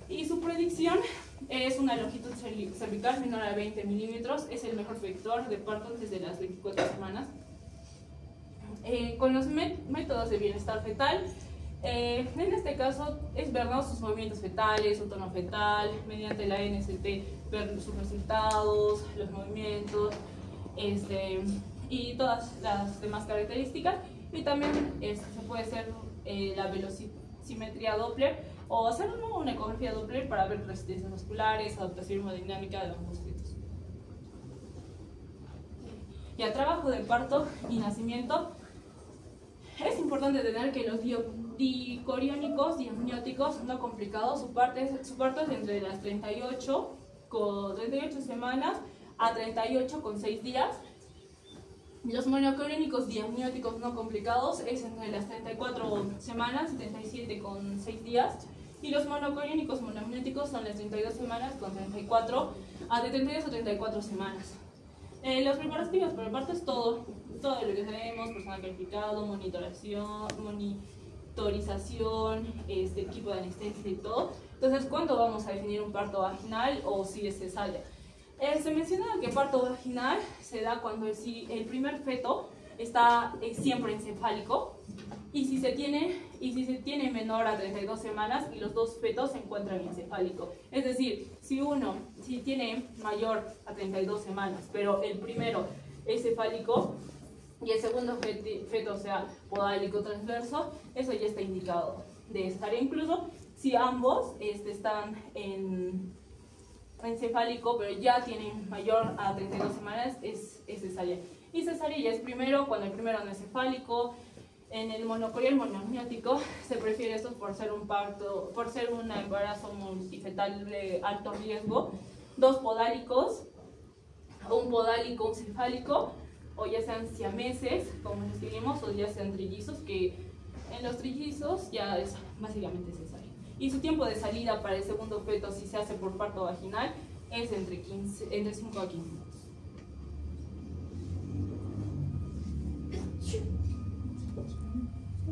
Y su predicción es una longitud cervical menor a 20 milímetros, es el mejor vector de parto desde las 24 semanas. Con los métodos de bienestar fetal, en este caso es ver sus movimientos fetales, su tono fetal, mediante la NST ver sus resultados, los movimientos y todas las demás características. Y también se puede hacer la velocimetría Doppler o hacer una ecografía Doppler para ver resistencias musculares, adaptación hemodinámica de ambos fetos. Y al trabajo de parto y nacimiento, es importante tener que los dicoriónicos y amnióticos no complicados, su parto es entre las 38 semanas a 38 con 6 días. Los monocoriónicos diamnióticos no complicados es entre las 34 semanas y 37 con 6 días. Y los monocoriónicos monoamnióticos son las 32 semanas con 34 a de 32 a 34 semanas. Los preparativos para el parto es todo lo que sabemos: personal calificado, monitorización, equipo de anestesia y todo. Entonces, ¿cuándo vamos a definir un parto vaginal o si es cesárea? Se menciona que el parto vaginal se da cuando el primer feto está siempre encefálico y si se tiene menor a 32 semanas y los dos fetos se encuentran encefálicos. Es decir, si tiene mayor a 32 semanas, pero el primero es cefálico y el segundo feto sea podálico transverso, eso ya está indicado de cesárea. Incluso si ambos están en encefálico, pero ya tienen mayor a 32 semanas, es cesárea. Y cesárea ya es primero, cuando el primero no es cefálico. En el monocorial monoamniótico se prefiere esto por ser un embarazo multifetal de alto riesgo. 2 podálicos, un podálico, un cefálico, o ya sean siameses, como les escribimos, o ya sean trillizos, que en los trillizos ya es básicamente cesárea. Y su tiempo de salida para el segundo feto, si se hace por parto vaginal, es entre 5 a 15 minutos.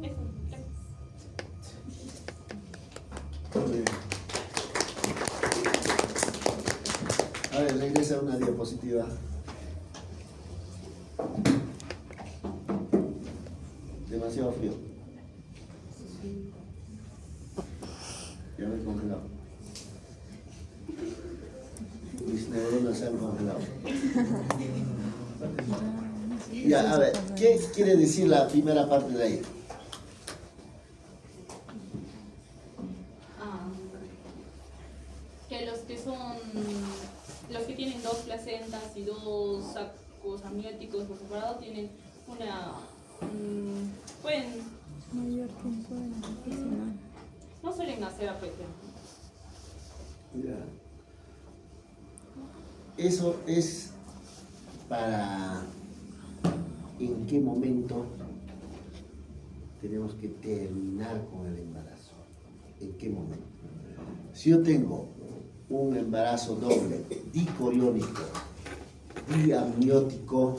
Eso, gracias. ver, regresa a una diapositiva. Demasiado frío. Ya me he congelado. Mis neuronas se han congelado. Ya, a ver, ¿qué quiere decir la primera parte de ahí? Que los que tienen dos placentas y dos sacos amnióticos por separado tienen pueden Mayor tiempo de nacimiento. no suelen nacer a pecho. Ya. Eso es para en qué momento tenemos que terminar con el embarazo. ¿En qué momento? Si yo tengo un embarazo doble, dicoriónico, diamniótico,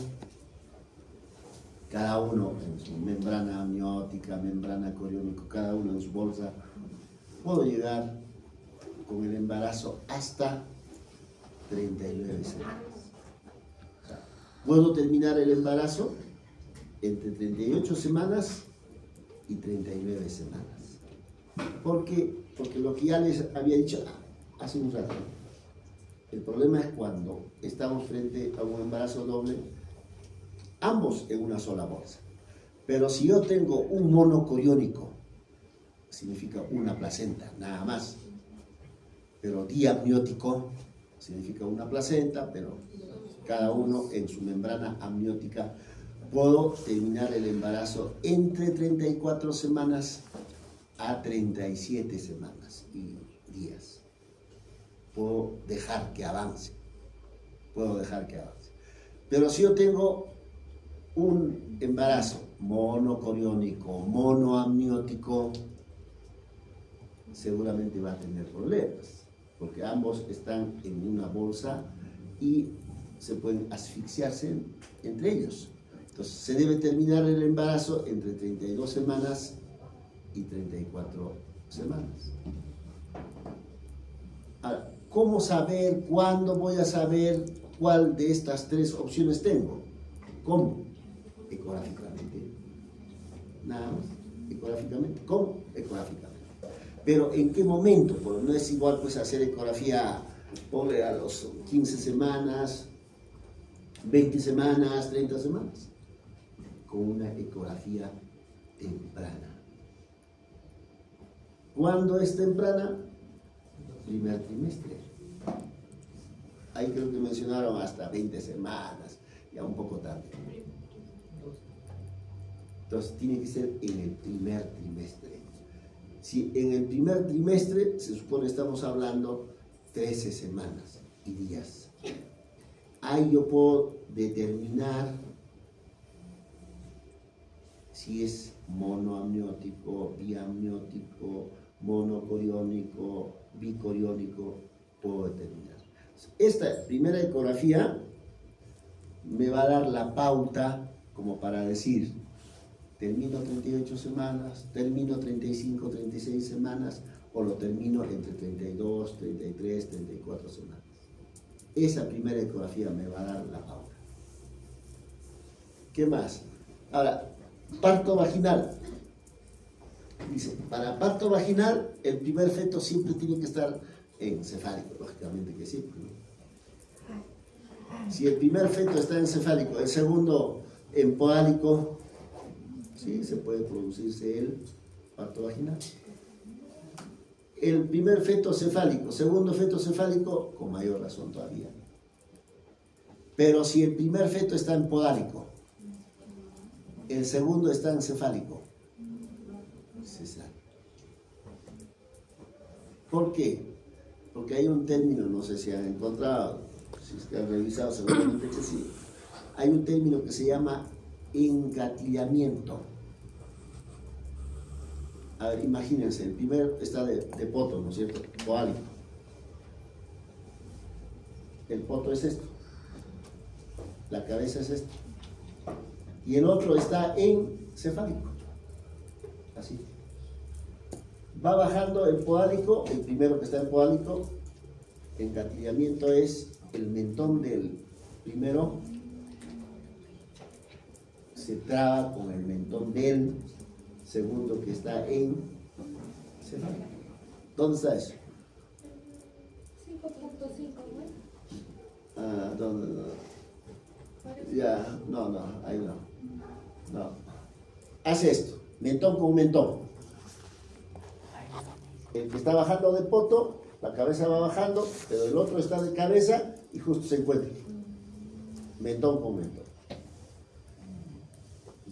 cada uno en su membrana amniótica, membrana coriónica, cada uno en su bolsa, puedo llegar con el embarazo hasta 39 semanas. O sea, puedo terminar el embarazo entre 38 semanas y 39 semanas. ¿Por qué? Porque lo que ya les había dicho hace un rato, el problema es cuando estamos frente a un embarazo doble, ambos en una sola bolsa. Pero si yo tengo un monocoriónico, significa una placenta, nada más. Pero diamniótico significa una placenta, pero cada uno en su membrana amniótica. Puedo terminar el embarazo entre 34 semanas a 37 semanas y días. Puedo dejar que avance. Pero si yo tengo un embarazo monocoriónico, monoamniótico, seguramente va a tener problemas, porque ambos están en una bolsa y se pueden asfixiarse entre ellos. Entonces se debe terminar el embarazo entre 32 semanas y 34 semanas. Ahora, ¿cómo saber, cuándo voy a saber cuál de estas tres opciones tengo? ¿Cómo? Ecográficamente. Nada más. Ecográficamente. ¿Cómo? Ecográficamente. Pero ¿en qué momento? Pues no es igual pues hacer ecografía, ponle a los 15 semanas, 20 semanas, 30 semanas. Con una ecografía temprana. ¿Cuándo es temprana? Primer trimestre. Ahí creo que mencionaron hasta 20 semanas, ya un poco tarde. Entonces tiene que ser en el primer trimestre. Si en el primer trimestre, se supone estamos hablando 13 semanas y días. Ahí yo puedo determinar si es monoamniótico, biamniótico, monocoriónico, bicoriónico, puedo determinar. Esta primera ecografía me va a dar la pauta como para decir, termino 38 semanas, termino 35, 36 semanas, o lo termino entre 32, 33, 34 semanas. Esa primera ecografía me va a dar la pauta. ¿Qué más? Ahora, parto vaginal. Dice, para parto vaginal, el primer feto siempre tiene que estar encefálico, lógicamente que sí, ¿no? Si el primer feto está encefálico, el segundo en podálico, sí, se puede producirse el parto vaginal. El primer feto cefálico, segundo feto cefálico, con mayor razón todavía. Pero si el primer feto está en podálico, el segundo está encefálico, cesárea. ¿Por qué? Porque hay un término, no sé si han encontrado, si es que han revisado, seguramente que sí. Hay un término que se llama engatillamiento. A ver, imagínense, el primero está de poto, ¿no es cierto? Podálico. El poto es esto. La cabeza es esto. Y el otro está en cefálico. Así. Va bajando el podálico, el primero que está en podálico, engatillamiento es el mentón del primero se traba con el mentón del segundo que está en cefálico. ¿Dónde está eso? 5.5, ¿no? Ah, ¿dónde? No. Ya, no, ahí no. No. Hace esto, mentón con mentón. El que está bajando de poto, la cabeza va bajando, pero el otro está de cabeza y justo se encuentra. Mentón con mentón.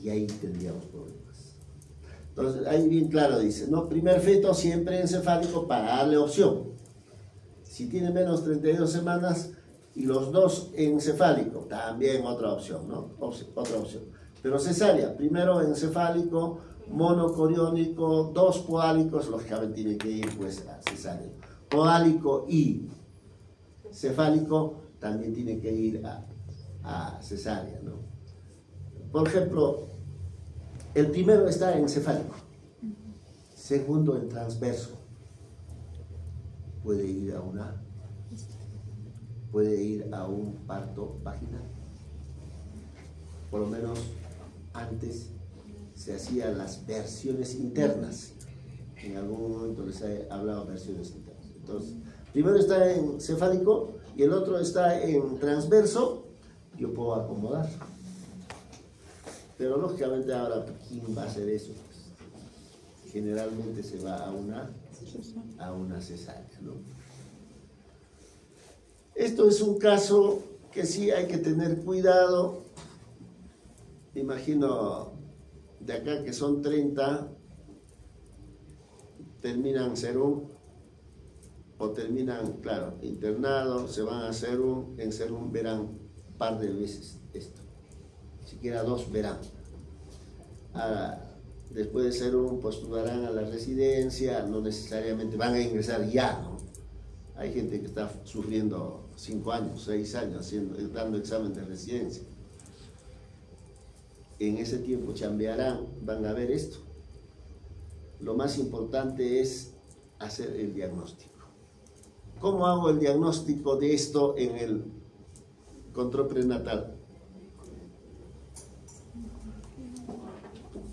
Y ahí tendríamos problemas. Entonces, ahí bien claro dice, ¿no? Primer feto siempre encefálico para darle opción. Si tiene menos 32 semanas y los dos encefálico, también otra opción, ¿no? Otra opción. Pero cesárea, primero encefálico, monocoriónico, dos podálicos, lógicamente tiene que ir pues a cesárea. Podálico y cefálico también tiene que ir a cesárea, ¿no? Por ejemplo, el primero está en cefálico, segundo en transverso, puede ir a un parto vaginal. Por lo menos antes se hacían las versiones internas. En algún momento les he hablado de versiones internas. Entonces, primero está en cefálico y el otro está en transverso. Yo puedo acomodar. Pero lógicamente ahora, ¿quién va a hacer eso? Pues, generalmente se va a una cesárea, ¿no? Esto es un caso que sí hay que tener cuidado. Imagino de acá que son 30, terminan serum o terminan, claro, internados, se van a serum, en serum verán un par de veces esto, siquiera 2 verán. Ahora, después de serum postularán a la residencia, no necesariamente van a ingresar ya, ¿no? Hay gente que está sufriendo 5 años, 6 años, dando examen de residencia. En ese tiempo chambearán, van a ver esto. Lo más importante es hacer el diagnóstico. ¿Cómo hago el diagnóstico de esto en el control prenatal?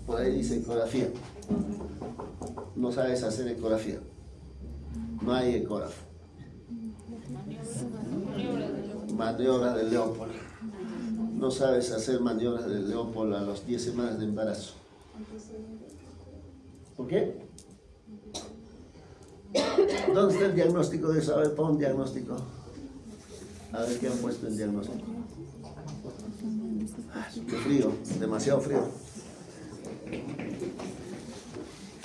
Por ahí dice ecografía. No sabes hacer ecografía. No hay ecógrafo. Maniobra de Leopold. No sabes hacer maniobras de Leopold a los 10 semanas de embarazo. ¿Por qué? ¿Dónde está el diagnóstico de eso? A ver, pon diagnóstico. A ver qué han puesto en diagnóstico. Qué frío, demasiado frío.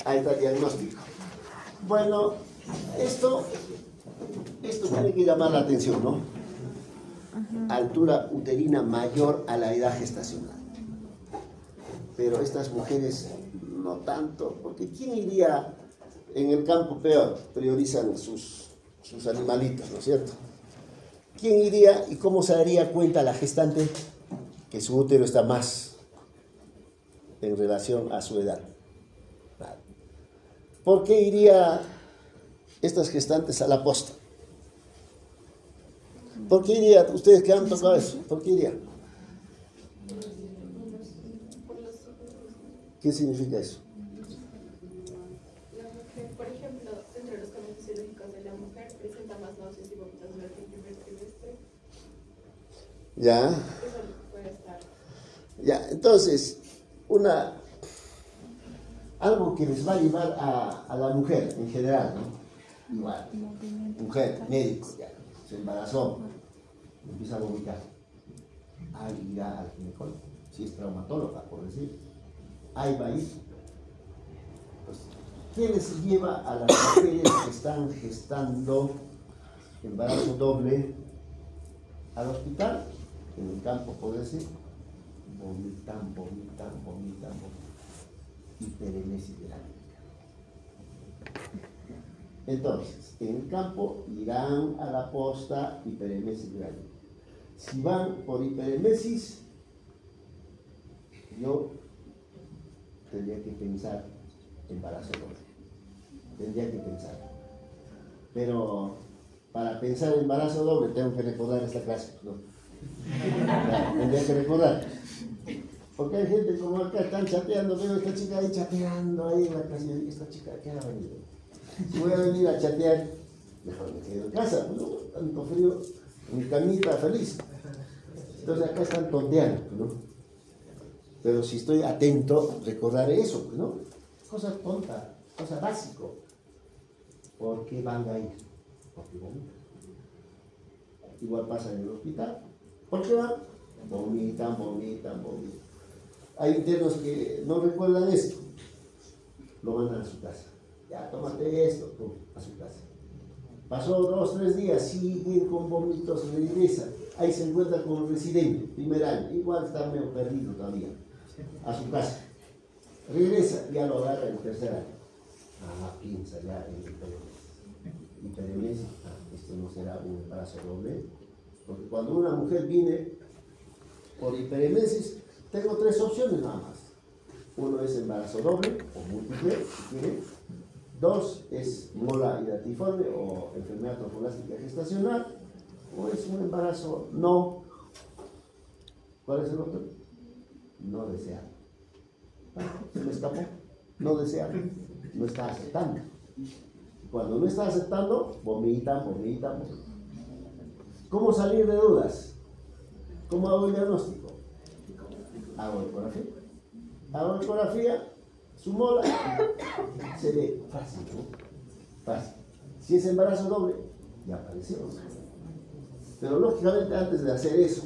Ahí está el diagnóstico. Bueno, esto tiene que llamar la atención, ¿no? Altura uterina mayor a la edad gestacional. Pero estas mujeres no tanto, porque ¿quién iría en el campo peor? Priorizan sus animalitos, ¿no es cierto? ¿Quién iría y cómo se daría cuenta la gestante que su útero está más en relación a su edad? ¿Por qué iría estas gestantes a la posta? ¿Por qué iría? Ustedes que han tocado eso, ¿por qué iría? ¿Qué significa eso? La mujer, por ejemplo, entre los cambios fisiológicos de la mujer, presenta más náuseas y vómitos durante el primer trimestre. Ya. Eso puede estar. Ya, entonces, algo que les va a llevar a la mujer en general, ¿no? Igual, mujer, médico, ya, se embarazó, empieza a vomitar. Ahí irá al ginecólogo, si es traumatóloga, por decir. Ahí va a ir. Pues, ¿qué les lleva a las mujeres que están gestando embarazo doble al hospital? En el campo, por decir, vomitan. Hiperemesis grávica. Entonces, en el campo irán a la posta hiperemesis grávica. Si van por hiperemesis, yo tendría que pensar embarazo doble. Tendría que pensar. Pero para pensar en embarazo doble tengo que recordar esta clase, ¿no? Tendría que recordar. Porque hay gente como acá, están chateando, veo esta chica ahí chateando ahí en la casa, y esta chica, ¿qué ha venido? Si voy a venir a chatear, mejor me quedo en casa, ¿no? Tanto frío, en mi camita feliz. Entonces acá están tonteando, ¿no? Pero si estoy atento, recordaré eso, ¿no? Cosa tonta, cosa básico. ¿Por qué van a ir? Porque vomitan. Igual pasa en el hospital. ¿Por qué van? Vomitan. Hay internos que no recuerdan esto. Lo mandan a su casa. Ya, tómate esto, pum, a su casa. Pasó 2 o 3 días, siguen con vómitos, regresan. Ahí se encuentra con un residente, primer año. Igual está medio perdido todavía. A su casa. Regresa, ya lo agarra el tercer año. Piensa ya en hiperemesis. Esto no será un embarazo doble. Porque cuando una mujer viene por hiperemesis, tengo 3 opciones nada más. Uno es embarazo doble o múltiple, si quiere. 2 es mola hidatiforme o enfermedad trofolástica gestacional. O es un embarazo no. ¿Cuál es el otro? No deseado. Se me escapó. No deseado. No está aceptando. Cuando no está aceptando, vomitan. ¿Cómo salir de dudas? ¿Cómo hago el diagnóstico? Hago ecografía, su mola, se ve fácil, ¿no? Fácil. Si es embarazo doble, ya apareció. Pero lógicamente antes de hacer eso,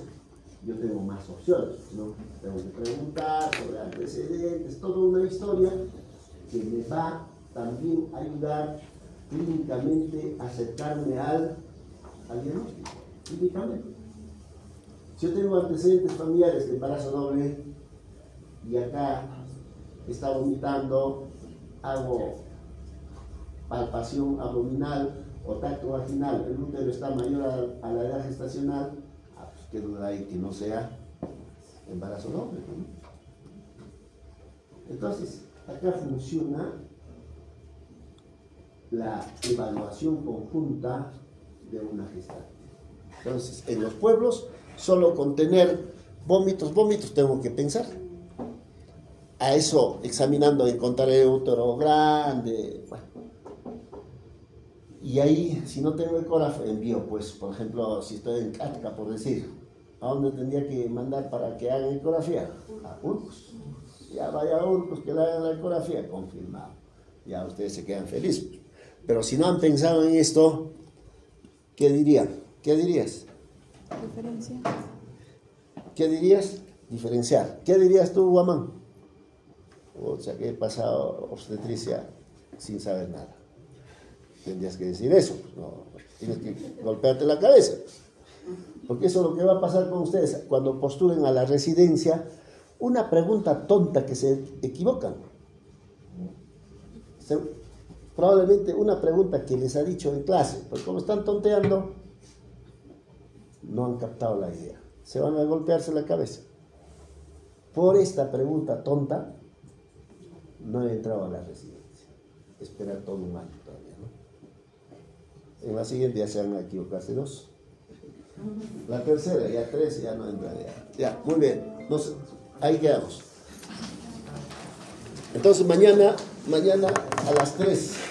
yo tengo más opciones, ¿no? Tengo que preguntar sobre antecedentes, toda una historia que me va también a ayudar clínicamente a acercarme al diagnóstico, clínicamente. Si yo tengo antecedentes familiares de embarazo doble y acá está vomitando, hago palpación abdominal o tacto vaginal, el útero está mayor a la edad gestacional, pues qué duda hay que no sea embarazo doble, ¿no? Entonces, acá funciona la evaluación conjunta de una gestante. Entonces, en los pueblos, solo con tener vómitos tengo que pensar. A eso, examinando, encontraré útero grande, bueno. Y ahí, si no tengo ecógrafo, envío, pues, por ejemplo, si estoy en Catka, por decir, ¿a dónde tendría que mandar para que hagan ecografía? A Urcos. Ya vaya a Urcos que le hagan la ecografía, confirmado. Ya ustedes se quedan felices. Pero si no han pensado en esto, ¿qué dirían? ¿Qué dirías? Diferencia. ¿Qué dirías? Diferenciar. ¿Qué dirías tú, Guamán? O sea, que he pasado obstetricia sin saber nada. Tendrías que decir eso. No, tienes que golpearte la cabeza. Porque eso es lo que va a pasar con ustedes cuando postulen a la residencia. Una pregunta tonta que se equivocan. Probablemente una pregunta que les ha dicho en clase, porque como están tonteando, no han captado la idea. Se van a golpearse la cabeza. Por esta pregunta tonta, no he entrado a la residencia. Esperar todo un año todavía, ¿no? En la siguiente ya se van a equivocarse 2. La tercera, ya 3, ya no entra. Ya, muy bien. Ahí quedamos. Entonces mañana a las 3.